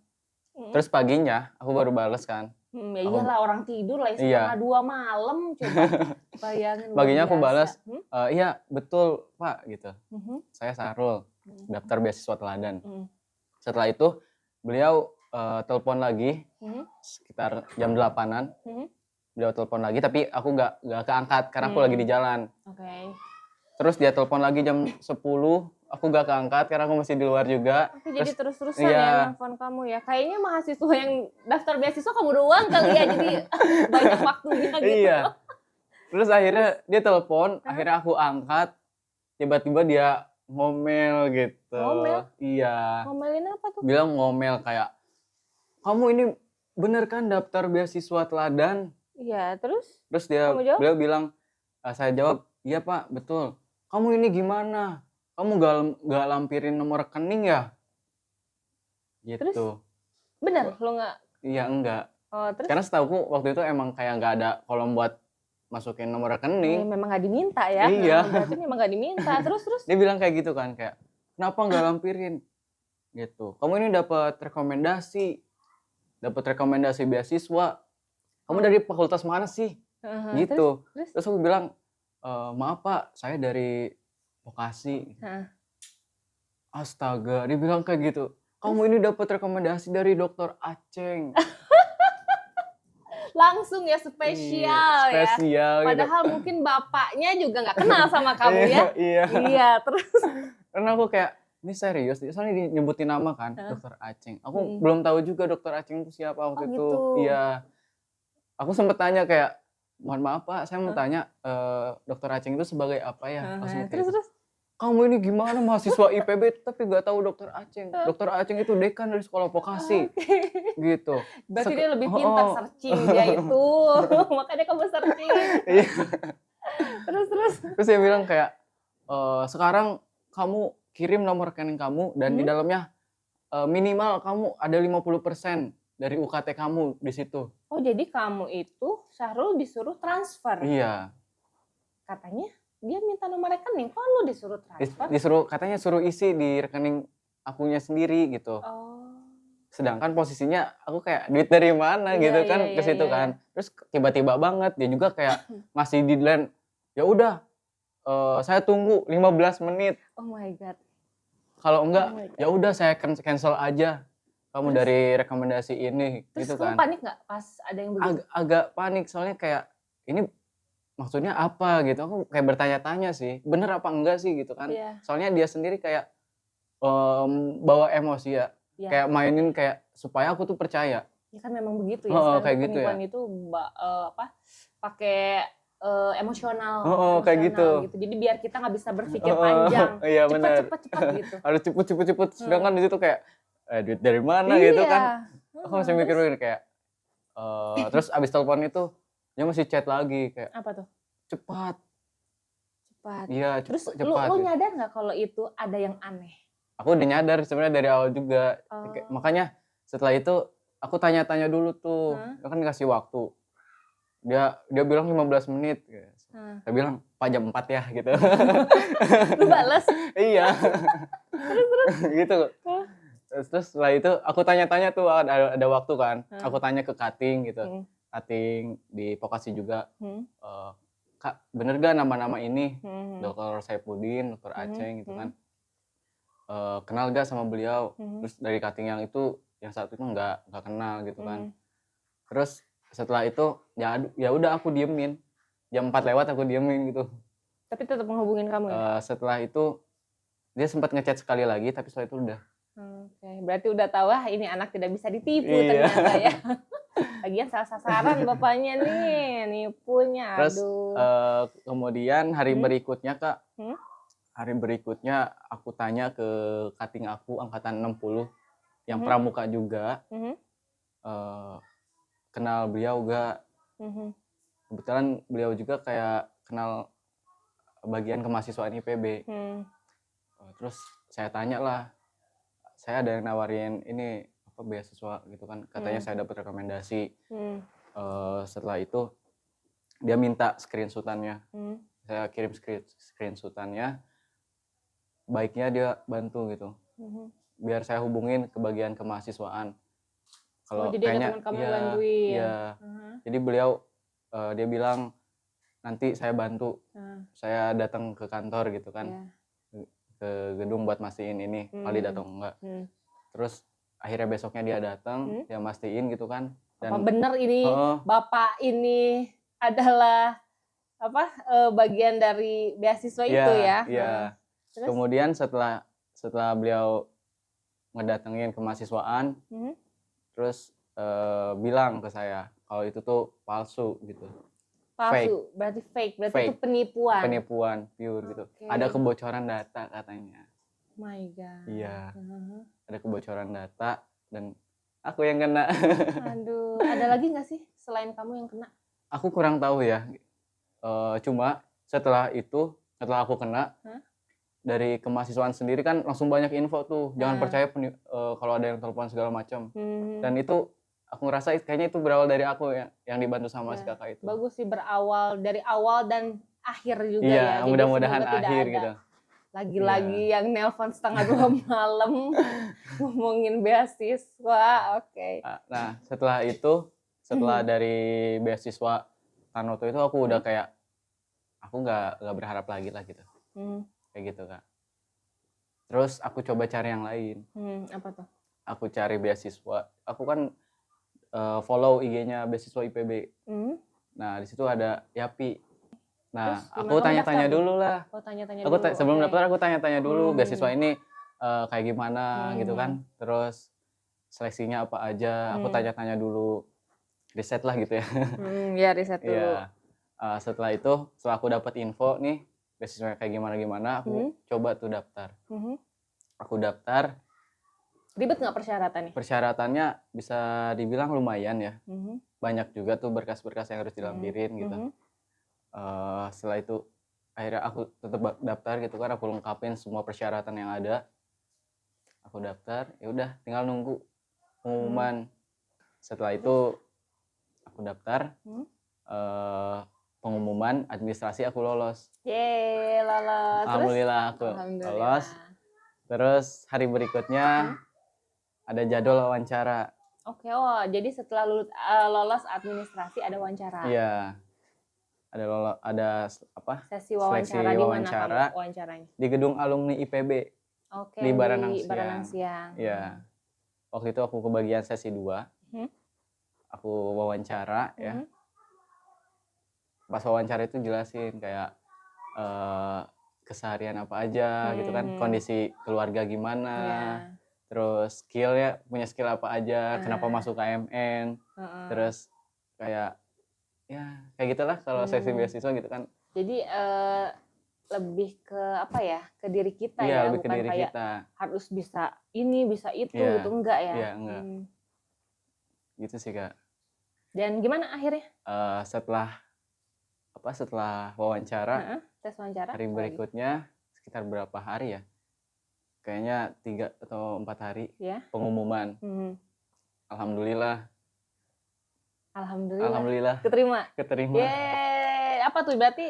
Terus paginya aku baru bales kan. Ya iyalah orang tidur lah 1:30 malam, coba bayangin. Paginya aku balas, iya betul Pak gitu. Saya Syahrul, daftar beasiswa teladan. Setelah itu beliau telepon lagi sekitar jam 8-an. Beliau telepon lagi tapi aku nggak keangkat karena aku lagi di jalan. Terus dia telepon lagi jam 10 aku gak keangkat karena aku masih di luar juga. Oke, jadi terus-terusan ya nelfon kamu ya. Kayaknya mahasiswa yang daftar beasiswa kamu doang kali ya, jadi banyak waktunya gitu. Iya. Terus akhirnya dia telepon, akhirnya aku angkat, tiba-tiba dia ngomel gitu. Ngomel? Iya. Ngomelin apa tuh? Bilang ngomel kayak, kamu ini bener kan daftar beasiswa teladan? Iya, terus? Terus beliau bilang, saya jawab, iya Pak, betul. Kamu ini gimana? Kamu gak lampirin nomor rekening ya? Gitu. Terus? Bener? Lo gak? Iya, enggak. Oh, terus? Karena setauku waktu itu emang kayak gak ada kolom buat masukin nomor rekening. Memang gak diminta ya? Iya. Berarti memang gak diminta. Terus? Dia bilang kayak gitu kan, kayak, kenapa gak lampirin? Gitu. Kamu ini dapat rekomendasi beasiswa. Kamu dari fakultas mana sih? Gitu. Terus aku bilang, maaf Pak, saya dari Vokasi. Astaga, dia bilang kayak gitu. Kamu ini dapat rekomendasi dari Dokter Aceng. Langsung ya, spesial ya. Spesial Padahal gitu. mungkin bapaknya juga nggak kenal sama kamu ya. Iya. Terus. Karena aku kayak, ini serius, soalnya nyebutin nama kan, Dokter Aceng. Aku belum tahu juga Dokter Aceng itu siapa waktu itu. Gitu. Iya. Aku sempet tanya kayak, mohon maaf Pak, saya mau tanya Dokter Aceng itu sebagai apa ya? Terus. Kamu ini gimana mahasiswa IPB tapi gak tahu Dokter Aceng? Dokter Aceng itu dekan dari sekolah vokasi. Gitu. Berarti dia lebih pintar searching dia itu. Makanya kamu searching. Iya. Terus. Terus dia bilang kayak, sekarang kamu kirim nomor rekening kamu dan di dalamnya minimal kamu ada 50% dari UKT kamu di situ. Oh, jadi kamu itu Syahrul disuruh transfer? Iya. Katanya dia minta nomor rekening, kok lu disuruh transfer? Katanya suruh isi di rekening akunya sendiri gitu. Oh. Sedangkan posisinya aku kayak duit dari mana gitu kan ke situ kan. Terus tiba-tiba banget dia juga kayak masih deadline. Ya udah, saya tunggu 15 menit. Oh my god. Kalau enggak, ya udah saya cancel aja. Kamu dari rekomendasi ini. Terus gitu kamu kan. panik nggak pas ada yang begitu? Agak panik soalnya kayak ini maksudnya apa gitu. Aku kayak bertanya-tanya sih. Bener apa enggak sih gitu kan. Iya. Soalnya dia sendiri kayak bawa emosi ya. Kayak mainin kayak supaya aku tuh percaya. Ya kan memang begitu ya. Kayak gitu ya. Itu pakai emosional. Kayak gitu. Jadi biar kita nggak bisa berpikir panjang. Iya, cepet gitu. Harus cepet. Sedangkan di situ kayak duit dari mana gitu kan. Aku masih mikir kayak terus abis telepon itu dia masih chat lagi kayak apa tuh? Cepat. Iya, terus cepat. Lu nyadar nggak kalau itu ada yang aneh? Aku udah nyadar sebenarnya dari awal juga. Makanya setelah itu aku tanya-tanya dulu tuh. Dia kan dikasih waktu. Dia bilang 15 menit. Saya bilang, Pak jam 4 ya gitu. Lu bales? Iya. Terus? Gitu. Terus setelah itu aku tanya-tanya tuh ada waktu kan. Aku tanya ke Kating gitu. Kating di Vokasi juga. Kak, bener gak nama-nama ini? Dr. Saipudin, Dr. Aceng gitu kan. Kenal gak sama beliau? Terus dari Kating yang itu, yang saat itu nggak kenal gitu kan. Terus setelah itu ya udah aku diemin. Jam 4 lewat aku diemin gitu. Tapi tetap menghubungin kamu ya? Setelah itu dia sempat ngechat sekali lagi tapi setelah itu udah. Oke, berarti udah tahu ini anak tidak bisa ditipu ternyata ya. Lagian salah sasaran bapaknya nih, nipunya. Terus kemudian hari berikutnya Kak. Hari berikutnya aku tanya ke Kating aku angkatan 60 yang pramuka juga. Kenal beliau gak? Kebetulan beliau juga kayak kenal bagian kemahasiswaan IPB. Terus saya tanya lah, saya ada yang nawarin ini apa beasiswa gitu kan, katanya saya dapat rekomendasi. Setelah itu dia minta screenshotannya, saya kirim screenshotannya, baiknya dia bantu gitu, biar saya hubungin ke bagian kemahasiswaan. Kalau jadi kayaknya ada teman kamu bantuin. Iya. Jadi beliau dia bilang nanti saya bantu, saya datang ke kantor gitu kan, ke gedung buat mastiin ini valid atau enggak. Terus akhirnya besoknya dia datang, dia mastiin gitu kan. Dan apa bener ini bapak ini adalah bagian dari beasiswa itu ya? Iya. Terus? Kemudian setelah beliau ngedatengin kemahasiswaan, terus bilang ke saya kalau itu tuh palsu gitu. Palsu, berarti fake, berarti itu penipuan. Penipuan pure gitu. Ada kebocoran data katanya. My God. Iya. Ada kebocoran data dan aku yang kena. Aduh, ada lagi nggak sih selain kamu yang kena? Aku kurang tahu ya. Cuma setelah aku kena, dari kemahasiswaan sendiri kan langsung banyak info tuh. Jangan percaya kalau ada yang telepon segala macam. Dan itu aku ngerasa kayaknya itu berawal dari aku ya, yang dibantu sama si kakak itu. Bagus sih, berawal dari awal dan akhir juga ya. Iya, mudah-mudahan akhir gitu. Lagi-lagi yang nelpon setengah 2 malam ngomongin beasiswa. Oke. Nah, setelah dari beasiswa Tanoto itu aku udah kayak aku nggak berharap lagi lah gitu. Kayak gitu, Kak. Terus aku coba cari yang lain. Apa tuh? Aku cari beasiswa. Aku kan follow IG-nya beasiswa IPB. Nah, di situ ada Yapi. Nah, aku tanya-tanya dulu lah. Sebelum daftar aku tanya-tanya dulu beasiswa ini kayak gimana gitu kan. Terus seleksinya apa aja. Aku tanya-tanya dulu. Riset lah gitu ya. Ya, riset dulu. Iya. Setelah aku dapat info nih beasiswa kayak gimana, aku coba tuh daftar. Aku daftar. Ribet nggak persyaratannya? Persyaratannya bisa dibilang lumayan ya. Banyak juga tuh berkas-berkas yang harus dilampirin gitu. Setelah itu akhirnya aku tetap daftar gitu kan, aku lengkapin semua persyaratan yang ada. Aku daftar, ya udah tinggal nunggu pengumuman. Setelah itu aku daftar. Pengumuman administrasi aku lolos. Yeay, lolos. Alhamdulillah aku lolos. Terus hari berikutnya ada jadwal wawancara. Oke, jadi setelah lolos administrasi ada wawancara. Iya. Ada sesi wawancara. Di mana kamu wawancaranya? Di gedung alumni IPB. Oke, di Baranang Siang. Iya. Waktu itu aku kebagian sesi 2. Aku wawancara ya. Pas wawancara itu jelasin kayak keseharian apa aja gitu kan, kondisi keluarga gimana, terus punya skill apa aja, kenapa masuk KMN, terus kayak ya kayak gitulah kalau sesi beasiswa gitu kan. Jadi lebih ke apa ya, ke diri kita ya, bukan kayak kita harus bisa ini bisa itu gitu, enggak ya? Iya, enggak. Gitu sih, Kak. Dan gimana akhirnya? Setelah wawancara, tes wawancara, hari berikutnya sekitar berapa hari ya? Kayaknya 3 atau 4 hari pengumuman. Alhamdulillah. Keterima. Yeay, apa tuh berarti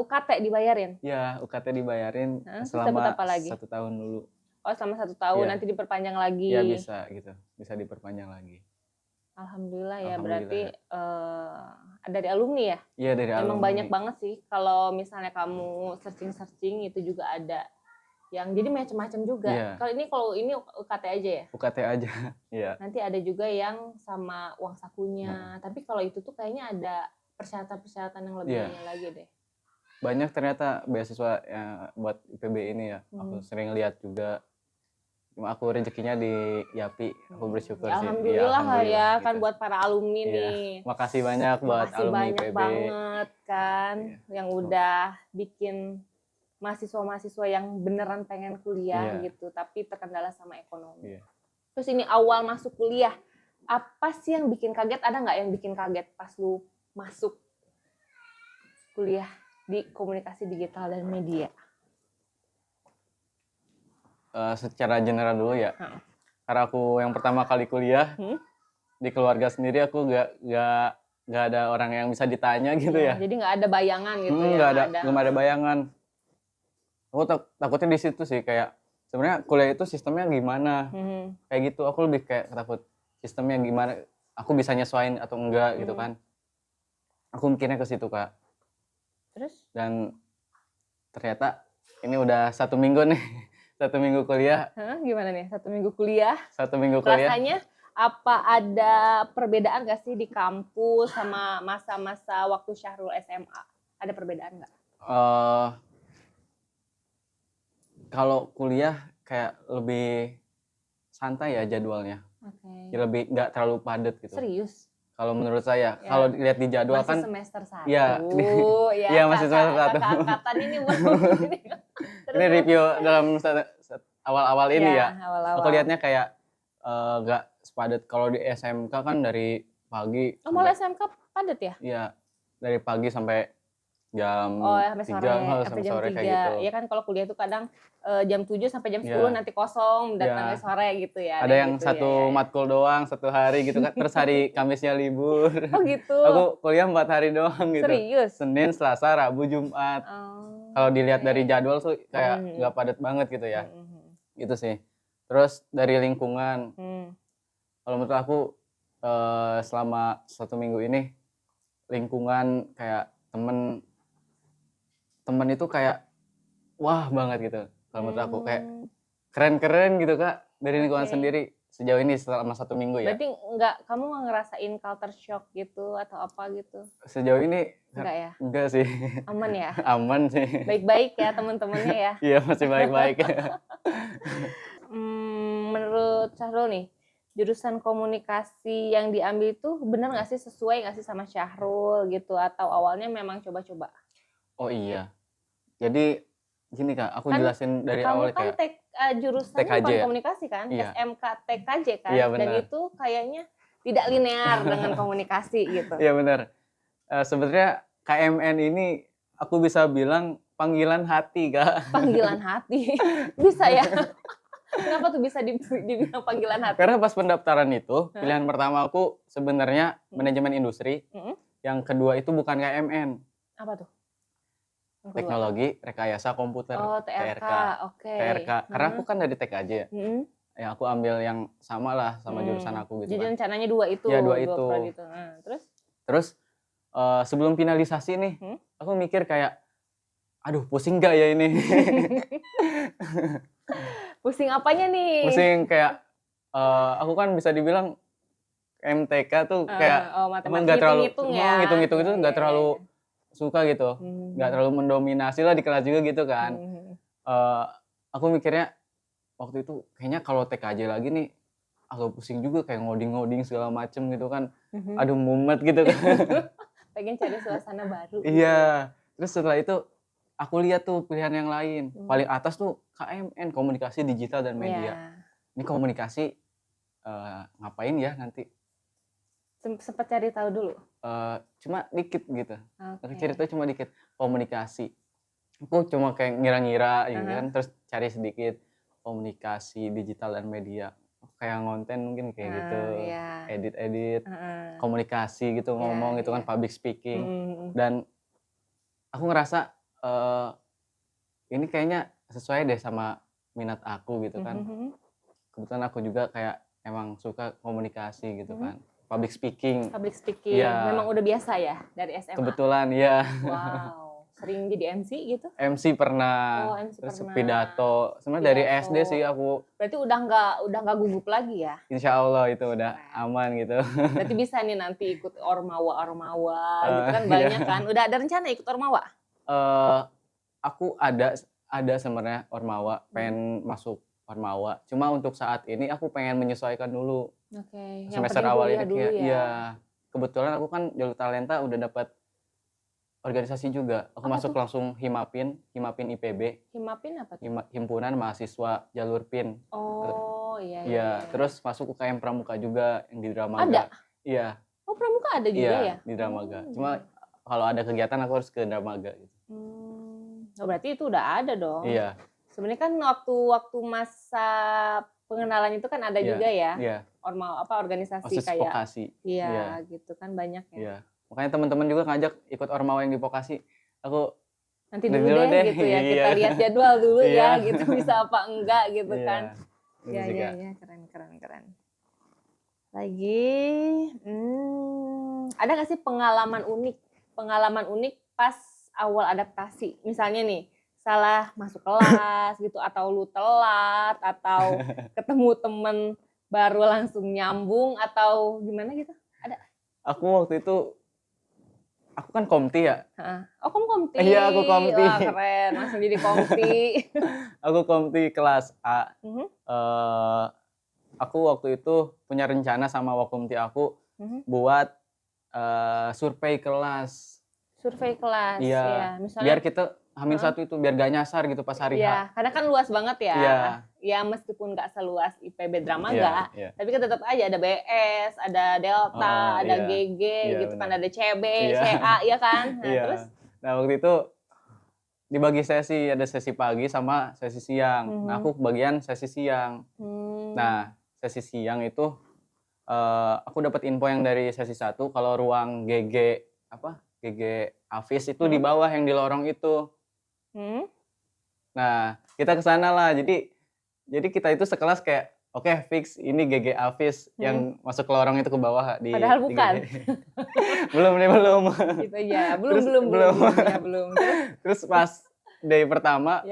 UKT dibayarin? Iya, UKT dibayarin selama 1 tahun dulu. Oh, selama 1 tahun, nanti diperpanjang lagi? Iya, bisa gitu, bisa diperpanjang lagi. Alhamdulillah ya, berarti dari alumni ya? Iya, dari alumni. Emang banyak banget sih, kalau misalnya kamu searching itu juga ada yang jadi macam-macam juga. Kalau ini UKT aja ya? UKT aja, iya. Nanti ada juga yang sama uang sakunya. Tapi kalau itu tuh kayaknya ada persyaratan-persyaratan yang lebihnya lagi deh. Banyak ternyata beasiswa buat IPB ini ya. Aku sering lihat juga. Cuma aku rezekinya di Yapi. Aku bersyukur sih. Alhamdulillah ya gitu. Kan buat para alumni nih. Makasih banyak buat alumni IPB. Makasih banget kan yang udah bikin mahasiswa-mahasiswa yang beneran pengen kuliah gitu, tapi terkendala sama ekonomi. Terus ini awal masuk kuliah, apa sih yang bikin kaget? Ada nggak yang bikin kaget pas lu masuk kuliah di komunikasi digital dan media? Secara general dulu ya, karena aku yang pertama kali kuliah di keluarga sendiri, aku nggak ada orang yang bisa ditanya gitu ya. Jadi nggak ada bayangan gitu belum ada bayangan. Aku takutnya di situ sih, kayak sebenarnya kuliah itu sistemnya gimana, kayak gitu. Aku lebih kayak takut sistemnya gimana, aku bisa nyesuaiin atau enggak gitu kan. Aku mikirnya ke situ, Kak. Terus? Dan ternyata ini udah 1 minggu nih, 1 minggu kuliah. Gimana nih 1 minggu kuliah? 1 minggu kuliah. Rasanya apa ada perbedaan gak sih di kampus sama masa-masa waktu Syahrul SMA? Ada perbedaan nggak? Kalau kuliah kayak lebih santai ya jadwalnya. Oke. Lebih nggak terlalu padat gitu. Serius? Kalau menurut saya, Ya. kalau lihat di jadwal Masih kan semester 1. Iya. Ya, Iya, masih semester 1. Kakak angkatan ini baru Ini review dalam awal-awal ini ya. awal-awal. Aku lihatnya kayak nggak sepadat kalau di SMK kan dari pagi. Malah SMK padat ya? Iya, dari pagi sampai jam sampai 3 sore, sampai jam sore 3. kayak gitu. Iya kan kalau kuliah tuh kadang jam 7 sampai jam 10 Iya. nanti kosong, datangnya Iya. sore gitu ya. Ada yang gitu, satu matkul doang, 1 hari gitu kan. Terus hari Kamisnya libur. Oh gitu. Aku kuliah 4 hari doang gitu. Serius? Senin, Selasa, Rabu, Jumat. Kalau dilihat dari jadwal tuh kayak nggak padat banget gitu ya. Gitu sih. Terus dari lingkungan. Kalau menurut aku selama 1 minggu ini lingkungan kayak temen itu kayak wah banget gitu. Kalau menurut aku kayak keren-keren gitu Kak dari lingkungan sendiri sejauh ini selama 1 minggu ya. Berarti kamu nggak ngerasain culture shock gitu atau apa gitu? Sejauh ini Enggak ya? Enggak sih. Aman ya? Aman sih. Baik-baik ya teman-temannya ya? Iya masih baik-baik. Menurut Syahrul nih, jurusan komunikasi yang diambil itu benar nggak sih, sesuai nggak sih sama Syahrul gitu, atau awalnya memang coba-coba? Oh iya. Jadi gini Kak, aku Kan jelasin dari awal kamu kan kayak jurusannya TKJ bukan ya? komunikasi kan? Iya. SMK TKJ kan? Iya, Dan benar. itu kayaknya tidak linear dengan komunikasi gitu. Iya benar. Sebenarnya KMN ini aku bisa bilang panggilan hati Kak. Panggilan hati. Bisa ya? Kenapa tuh bisa dibilang panggilan hati? Karena pas pendaftaran itu, pilihan pertama aku sebenarnya manajemen industri. Yang kedua itu bukan KMN. Apa tuh? Teknologi Rekayasa Komputer. Oh, TRK. Oke. TRK. Karena aku kan dari TKJ ya. Ya aku ambil yang sama lah sama jurusan aku gitu. Jadi kan. rencananya 2 itu. Ya 2 itu. Gitu. Nah, terus sebelum finalisasi nih, aku mikir kayak, aduh pusing gak ya ini? Pusing apanya nih? Pusing kayak, aku kan bisa dibilang MTK tuh kayak emang nggak terlalu ngitung-ngitung itu nggak terlalu suka gitu, nggak terlalu mendominasi lah di kelas juga gitu kan. Aku mikirnya waktu itu kayaknya kalau TKJ lagi nih agak pusing juga kayak ngoding-ngoding segala macem gitu kan. Aduh mumet gitu kan. Pengen cari suasana baru. Iya. Terus setelah itu aku lihat tuh pilihan yang lain. Paling atas tuh KMN, Komunikasi Digital dan Media. Ini komunikasi ngapain ya nanti? Sempat cari tahu dulu? Cuma dikit gitu. Aku ceritanya cuma dikit. Komunikasi. Aku cuma kayak ngira-ngira gitu kan. Terus cari sedikit komunikasi digital dan media. Kayak ngonten mungkin kayak gitu. Edit-edit. Komunikasi gitu ngomong gitu kan. Public speaking. Dan aku ngerasa ini kayaknya sesuai deh sama minat aku gitu kan. Kebetulan aku juga kayak emang suka komunikasi gitu kan. Public speaking. Ya. Memang udah biasa ya dari SMA? Kebetulan ya. Wow. Sering jadi MC gitu? MC pernah. Terus pidato. Sebenarnya dari SD sih aku. Berarti udah nggak gugup lagi ya? Insya Allah itu udah aman gitu. Berarti bisa nih nanti ikut ormawa gitu kan banyak kan. Udah ada rencana ikut ormawa? Aku ada sebenarnya ormawa, pengen masuk ormawa. Cuma untuk saat ini aku pengen menyesuaikan dulu. Semester awal ini dulu ya. Iya. Kebetulan aku kan jalur talenta udah dapat organisasi juga. Aku masuk langsung Himapin IPB. Himapin apa tuh? Himpunan Mahasiswa Jalur PIN. Oh iya. Iya. Terus masuk UKM Pramuka juga yang di Dramaga. Ada? Iya. Oh Pramuka ada juga ya? Di Dramaga. Cuma kalau ada kegiatan aku harus ke Dramaga gitu. Oh berarti itu udah ada dong. Iya. Sebenarnya kan waktu masa pengenalan itu kan ada juga ya. Iya. Organisasi OSIS kayak vokasi. Iya, gitu kan banyak ya. Iya. Makanya teman-teman juga ngajak ikut ormawa yang di vokasi. Aku nanti dulu deh gitu ya. Kita lihat jadwal dulu ya gitu, bisa apa enggak gitu kan. Iya, keren. Lagi ada nggak sih pengalaman unik pas awal adaptasi? Misalnya nih, salah masuk kelas gitu, atau lu telat, atau ketemu temen baru langsung nyambung, atau gimana gitu? Ada? Aku waktu itu aku kan komti ya. Oh, kamu komti? Iya, aku komti. Wah, keren. Langsung jadi komti. Aku komti kelas A. Aku waktu itu punya rencana sama wakomti aku buat survei kelas. Survei kelas, Iya. ya. Misalnya, biar kita H-1 itu, biar gak nyasar gitu pas hari H. Karena kan luas banget ya. Iya. Ya meskipun gak seluas IPB Drama Iya. tapi kan tetap aja ada BS, ada Delta, ada GG gitu kan, ada CB, CA, ya kan. Nah, terus? Nah, waktu itu dibagi sesi, ada sesi pagi sama sesi siang. Nah, aku kebagian sesi siang. Nah, sesi siang itu aku dapat info yang dari sesi 1 kalau ruang GG Afis itu di bawah yang di lorong itu. Nah, kita ke sana lah. Jadi kita itu sekelas kayak oke, fix ini GG Afis yang masuk ke lorong itu ke bawah di. Padahal bukan. belum. Gitu ya. Belum. Terus pas day pertama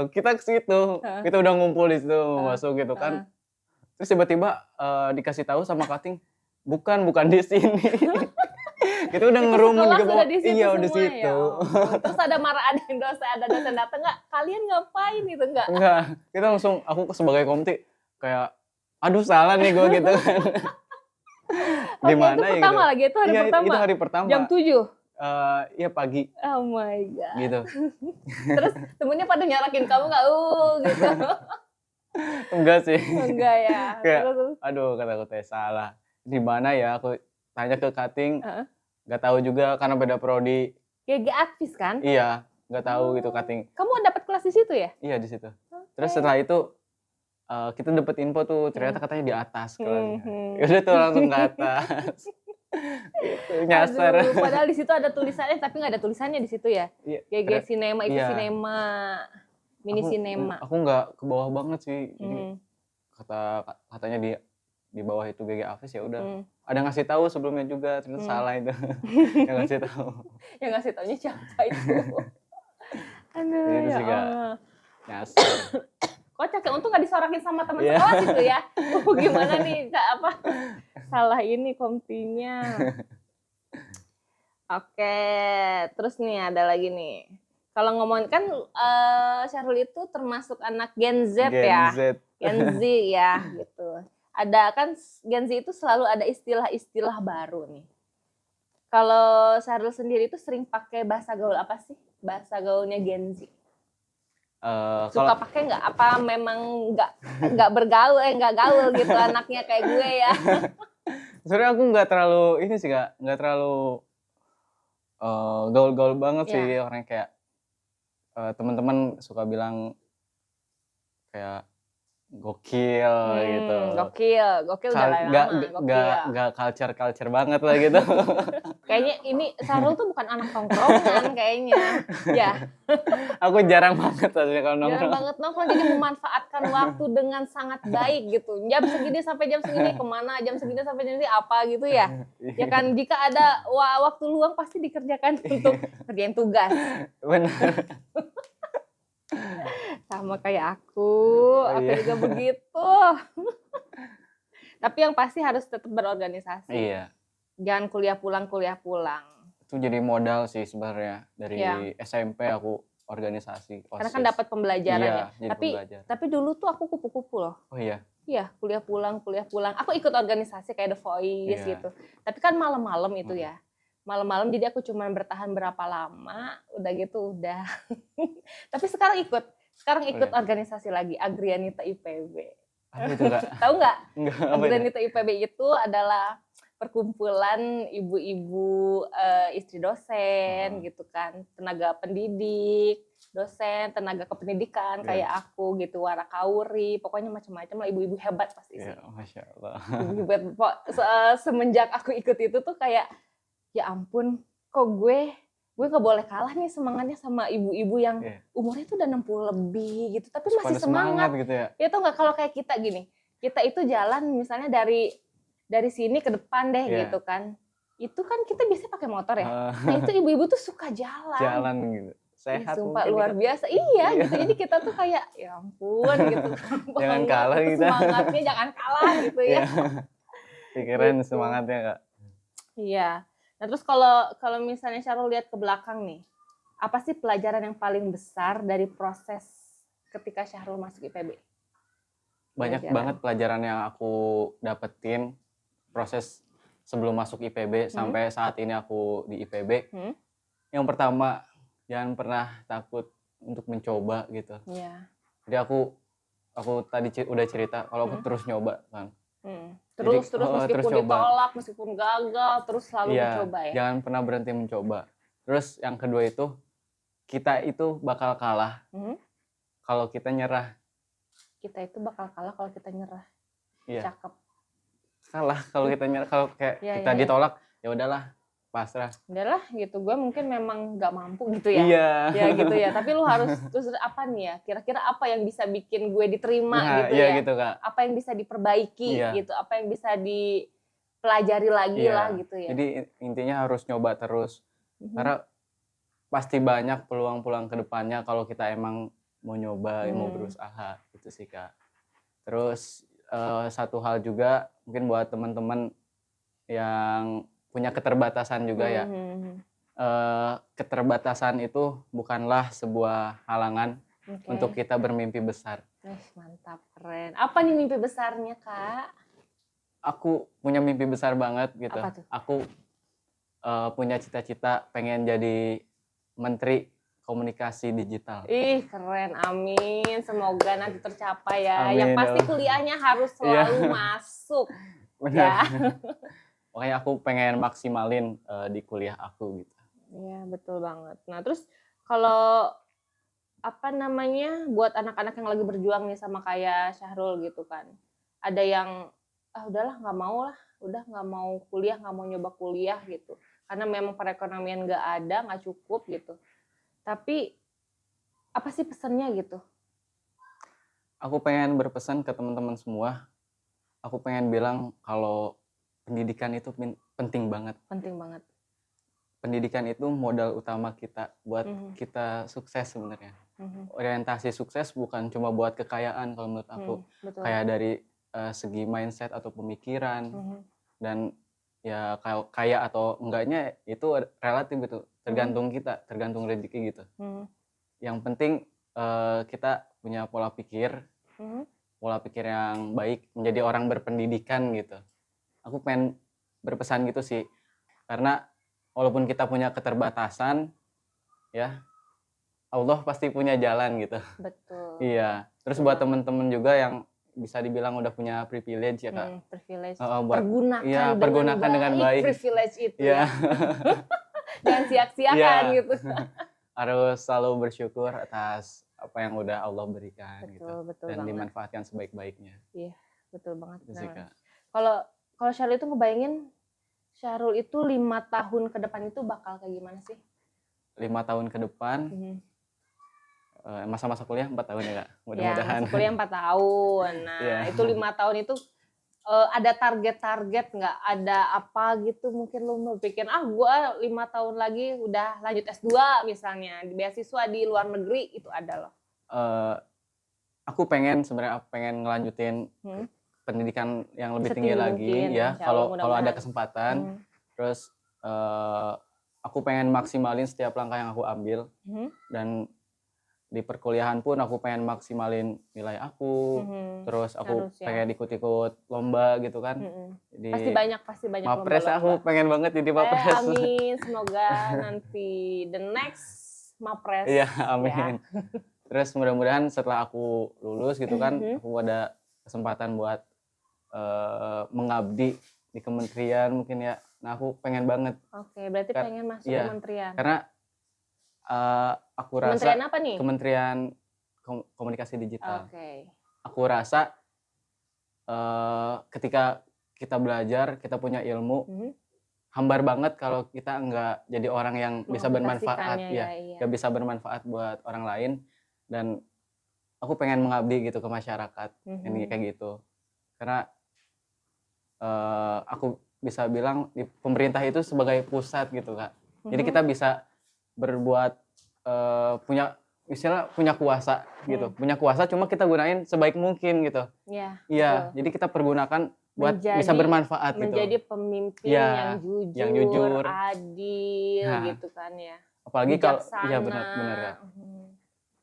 kita ke situ. Kita udah ngumpul di situ masuk gitu kan. Terus tiba-tiba dikasih tahu sama cutting, bukan di sini. Kita udah ngerumun ke bawah. Iya, udah situ. Ya. Terus ada dosen datang nggak? Kalian ngapain itu nggak? Enggak. Kita langsung, aku sebagai komti kayak, aduh salah nih gue gitu kan. Gimana itu pertama gitu. lagi, itu hari pertama? Itu hari pertama. Jam 7? Iya pagi. Oh my God. Gitu. Terus temennya pada nyarakin kamu nggak? Gitu. Enggak sih. Enggak ya. Kayak, aduh kata aku salah. Di mana ya? Aku tanya ke cutting. Gak tahu juga karena beda prodi. GG Advis kan? Iya, gak tahu gitu cutting. Kamu dapat kelas di situ ya? Iya di situ. Terus setelah itu kita dapat info tuh ternyata katanya di atas kelasnya. Udah tuh langsung ke atas. Gitu, nyasar. Aduh, padahal di situ ada tulisannya tapi nggak ada tulisannya di situ ya. GG Cinema itu sinema, mini sinema. Aku nggak ke bawah banget sih. Jadi katanya di bawah itu GG Afis ya udah. Ada ngasih tahu sebelumnya juga, ternyata salah itu. Yang ngasih tahu. Yang ngasih taunya siapa itu? Aduh, itu ya sih gak nyasar. Kocak ya, untung gak disorakin sama teman sekelas itu ya. Gimana nih, salah ini komtinya. Oke, terus nih ada lagi nih. Kalau ngomongin kan Syahrul itu termasuk anak Gen Z ya. Gen Z ya gitu. Ada kan Gen Z itu selalu ada istilah-istilah baru nih. Kalau Syahrul sendiri itu sering pakai bahasa gaul apa sih? Bahasa gaulnya Gen Z. Suka pakai nggak? Apa memang nggak bergaul, nggak gaul gitu anaknya kayak gue ya? Sebenarnya aku nggak terlalu ini sih nggak terlalu gaul-gaul banget sih orangnya kayak teman-teman suka bilang kayak gokil gitu. Gokil udah lama. Nggak culture banget lah gitu. Kayaknya ini Syahrul tuh bukan anak tongkrongan kayaknya. Ya. Aku jarang banget kalau nongkrong. Jarang banget nongkrong, jadi memanfaatkan waktu dengan sangat baik gitu. Jam segini sampai jam segini kemana, jam segini sampai jam segini apa gitu ya. Ya kan, jika ada waktu luang pasti dikerjakan untuk kerjain tugas. Benar. Sama kayak aku juga begitu. Tapi yang pasti harus tetap berorganisasi. Iya. Jangan kuliah pulang. Itu jadi modal sih sebenarnya dari SMP aku organisasi. Karena kan dapat pembelajaran ya. Tapi dulu tuh aku kupu-kupu loh. Oh iya. Iya, kuliah pulang. Aku ikut organisasi kayak The Voice gitu. Tapi kan malam-malam itu ya. Malam-malam jadi aku cuma bertahan berapa lama, udah gitu udah. Tapi sekarang ikut organisasi lagi, Agrianita IPB. Itu enggak? Tahu nggak? Agrianita IPB itu adalah perkumpulan ibu-ibu istri dosen gitu kan, tenaga pendidik, dosen, tenaga kependidikan kayak aku gitu, warakauri, pokoknya macam-macam lah, ibu-ibu hebat pasti sih. Masya Allah. Ibu hebat. Semenjak aku ikut itu tuh kayak ya ampun, kok gue gak boleh kalah nih semangatnya sama ibu-ibu yang umurnya tuh udah 60 lebih gitu, tapi masih semangat gitu ya. Ya tau gak, kalau kayak kita gini, kita itu jalan misalnya dari sini ke depan deh gitu kan, itu kan kita biasanya pakai motor ya, nah itu ibu-ibu tuh suka jalan gitu, sehat sumpah luar biasa, gitu, jadi kita tuh kayak ya ampun gitu. Jangan kalah gitu, semangatnya jangan kalah gitu ya. Pikiran semangatnya Kak. Iya. Nah terus kalau misalnya Syahrul lihat ke belakang nih, apa sih pelajaran yang paling besar dari proses ketika Syahrul masuk IPB? Banyak banget pelajaran yang aku dapetin proses sebelum masuk IPB sampai saat ini aku di IPB. Yang pertama, jangan pernah takut untuk mencoba gitu. Jadi aku tadi udah cerita kalau aku terus nyoba kan. Terus meskipun ditolak, meskipun gagal, terus selalu mencoba ya. Jangan pernah berhenti mencoba. Terus yang kedua itu, kita itu bakal kalah kalau kita nyerah. Kita itu bakal kalah kalau kita nyerah. Cakep. Kalah kalau kita nyerah, kalau kayak kita ditolak, ya udahlah, pasrah. Udahlah gitu, gue mungkin memang nggak mampu gitu ya. Ya gitu ya. Tapi lu harus terus apa nih ya? Kira-kira apa yang bisa bikin gue diterima gitu ya? Gitu, Kak. Apa yang bisa diperbaiki gitu? Apa yang bisa dipelajari lagi lah gitu ya? Jadi intinya harus nyoba terus. Karena pasti banyak peluang-peluang ke depannya kalau kita emang mau nyoba, mau berusaha gitu sih, Kak. Terus satu hal juga mungkin buat teman-teman yang punya keterbatasan juga ya. Keterbatasan itu bukanlah sebuah halangan untuk kita bermimpi besar. Mantap, keren. Apa nih mimpi besarnya, Kak? Aku punya mimpi besar banget gitu. Apa tuh? Aku punya cita-cita pengen jadi Menteri Komunikasi Digital. Ih, keren. Amin. Semoga nanti tercapai ya. Amin, yang pasti kuliahnya harus selalu masuk. Benar. Makanya aku pengen maksimalin di kuliah aku gitu. Iya, betul banget. Nah, terus kalau buat anak-anak yang lagi berjuang nih sama kayak Syahrul gitu kan. Ada yang udahlah nggak mau lah, udah nggak mau kuliah, nggak mau nyoba kuliah gitu. Karena memang perekonomian nggak ada, nggak cukup gitu. Tapi apa sih pesannya gitu? Aku pengen berpesan ke teman-teman semua. Aku pengen bilang kalau pendidikan itu penting banget. Penting banget. Pendidikan itu modal utama kita buat kita sukses sebenarnya. Orientasi sukses bukan cuma buat kekayaan kalau menurut aku. Kayak dari segi mindset atau pemikiran dan ya kaya atau enggaknya itu relatif gitu. Tergantung kita, tergantung rezeki gitu. Yang penting kita punya pola pikir yang baik, menjadi orang berpendidikan gitu. Aku pengen berpesan gitu sih, karena walaupun kita punya keterbatasan, ya Allah pasti punya jalan gitu. Betul. Iya. Terus buat temen-temen juga yang bisa dibilang udah punya privilege ya, Kak. Privilege. Pergunakan dengan baik. Privilege itu ya. Jangan sia-siakan gitu. Harus selalu bersyukur atas apa yang udah Allah berikan gitu. Betul dan banget. Dimanfaatkan sebaik-baiknya. Iya, betul banget. Nah, kalau Syahrul itu ngebayangin Syahrul itu 5 tahun ke depan itu bakal kayak gimana sih? 5 tahun ke depan, masa-masa kuliah 4 tahun ya, Kak? Mudah-mudahan. Ya, masa kuliah 4 tahun. Nah, itu 5 tahun itu ada target-target nggak? Ada apa gitu mungkin lu berpikir, gue 5 tahun lagi udah lanjut S2 misalnya, di beasiswa di luar negeri, itu ada loh. Aku pengen ngelanjutin pendidikan yang lebih tinggi lagi ya, kalau ada kesempatan. Terus aku pengen maksimalin setiap langkah yang aku ambil, dan di perkuliahan pun aku pengen maksimalin nilai aku. Terus aku pengen ikut-ikut lomba gitu kan. Jadi pasti banyak Mapres lomba-lomba. Aku pengen banget jadi Mapres. Amin, semoga nanti the next Mapres. Iya, amin. Ya. Terus mudah-mudahan setelah aku lulus gitu kan, aku ada kesempatan buat mengabdi di kementerian mungkin ya. Nah, aku pengen banget. Oke, berarti pengen masuk kementerian. Karena aku rasa kementerian apa nih? Kementerian Komunikasi Digital. Oke. Aku rasa ketika kita belajar, kita punya ilmu, hambar banget kalau kita nggak jadi orang yang bisa bermanfaat nggak bisa bermanfaat buat orang lain. Dan aku pengen mengabdi gitu ke masyarakat, ini kayak gitu. Karena aku bisa bilang di pemerintah itu sebagai pusat gitu, Kak. Jadi kita bisa berbuat punya kuasa gitu. Punya kuasa cuma kita gunain sebaik mungkin gitu. Iya, jadi kita pergunakan buat bisa bermanfaat gitu. Menjadi pemimpin Ya, yang jujur, Nah. adil gitu kan ya. Apalagi kalau Bijaksana. iya benar Kak.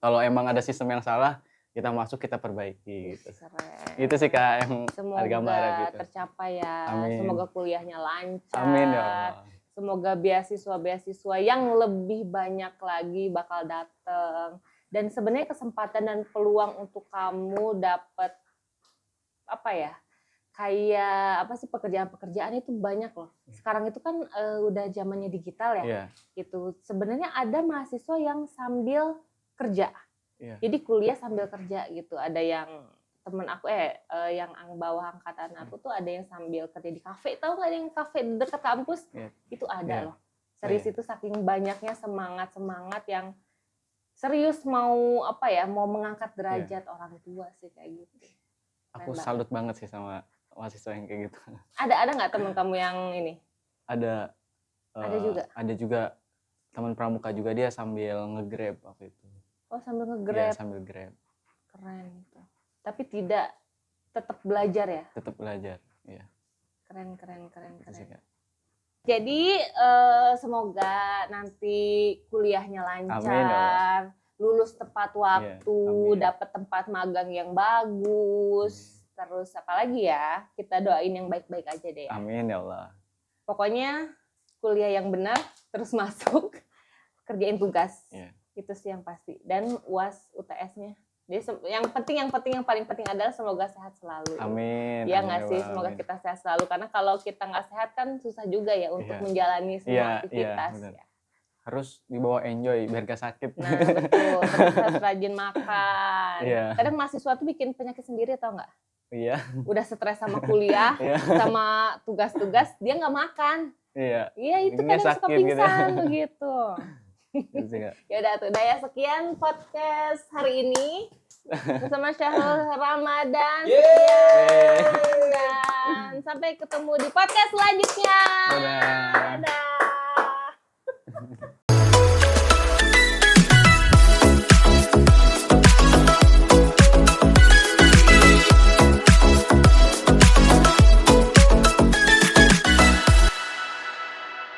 Kalau emang ada sistem yang salah, kita masuk kita perbaiki gitu. Keren. Itu sih Kak yang ada Semoga gambaran gitu. tercapai ya. Amin. Semoga kuliahnya lancar. Amin ya Allah. Semoga beasiswa-beasiswa yang lebih banyak lagi bakal datang. Dan sebenarnya kesempatan dan peluang untuk kamu dapat apa ya? Kayak apa sih pekerjaan-pekerjaan itu banyak loh. Sekarang itu kan udah zamannya digital ya. Iya. Gitu. Sebenarnya ada mahasiswa yang sambil kerja. Iya. Jadi kuliah sambil kerja gitu. Ada yang temen aku yang bawah angkatan aku tuh ada yang sambil kerja di kafe. Tahu nggak yang kafe dekat kampus? Iya. Itu ada Iya. loh. Serius itu saking banyaknya semangat yang serius mau apa ya, mau mengangkat derajat orang tua sih kayak gitu. Aku salut banget sih sama mahasiswa yang kayak gitu. Ada nggak teman kamu yang ini? Ada juga. Ada juga teman pramuka juga, dia sambil nge-grab waktu itu. Oh, sambil nge-grab. Iya, sambil grab. Keren itu. Tapi tetap belajar ya? Tetap belajar, iya. Keren. Sih, Kak. Jadi semoga nanti kuliahnya lancar, lulus tepat waktu, dapat tempat magang yang bagus, terus apa lagi ya, kita doain yang baik-baik aja deh. Amin ya Allah. Pokoknya kuliah yang benar, terus masuk, kerjain tugas, itu sih yang pasti. Dan UAS UTS-nya. Jadi yang paling penting adalah semoga sehat selalu. Amin. Ya nggak sih, semoga kita sehat selalu. Karena kalau kita nggak sehat kan susah juga ya untuk menjalani semua aktivitas. Ya. Harus dibawa enjoy biar gak sakit. Nah betul, terus harus rajin makan. Kadang mahasiswa tuh bikin penyakit sendiri tau nggak? Iya. Udah stres sama kuliah, sama tugas-tugas, dia nggak makan. Iya. Iya itu kadang suka pingsan begitu. Ya udah tuh, sekian podcast hari ini bersama Syahrul Ramadan. Dan sampai ketemu di podcast selanjutnya. Dadah.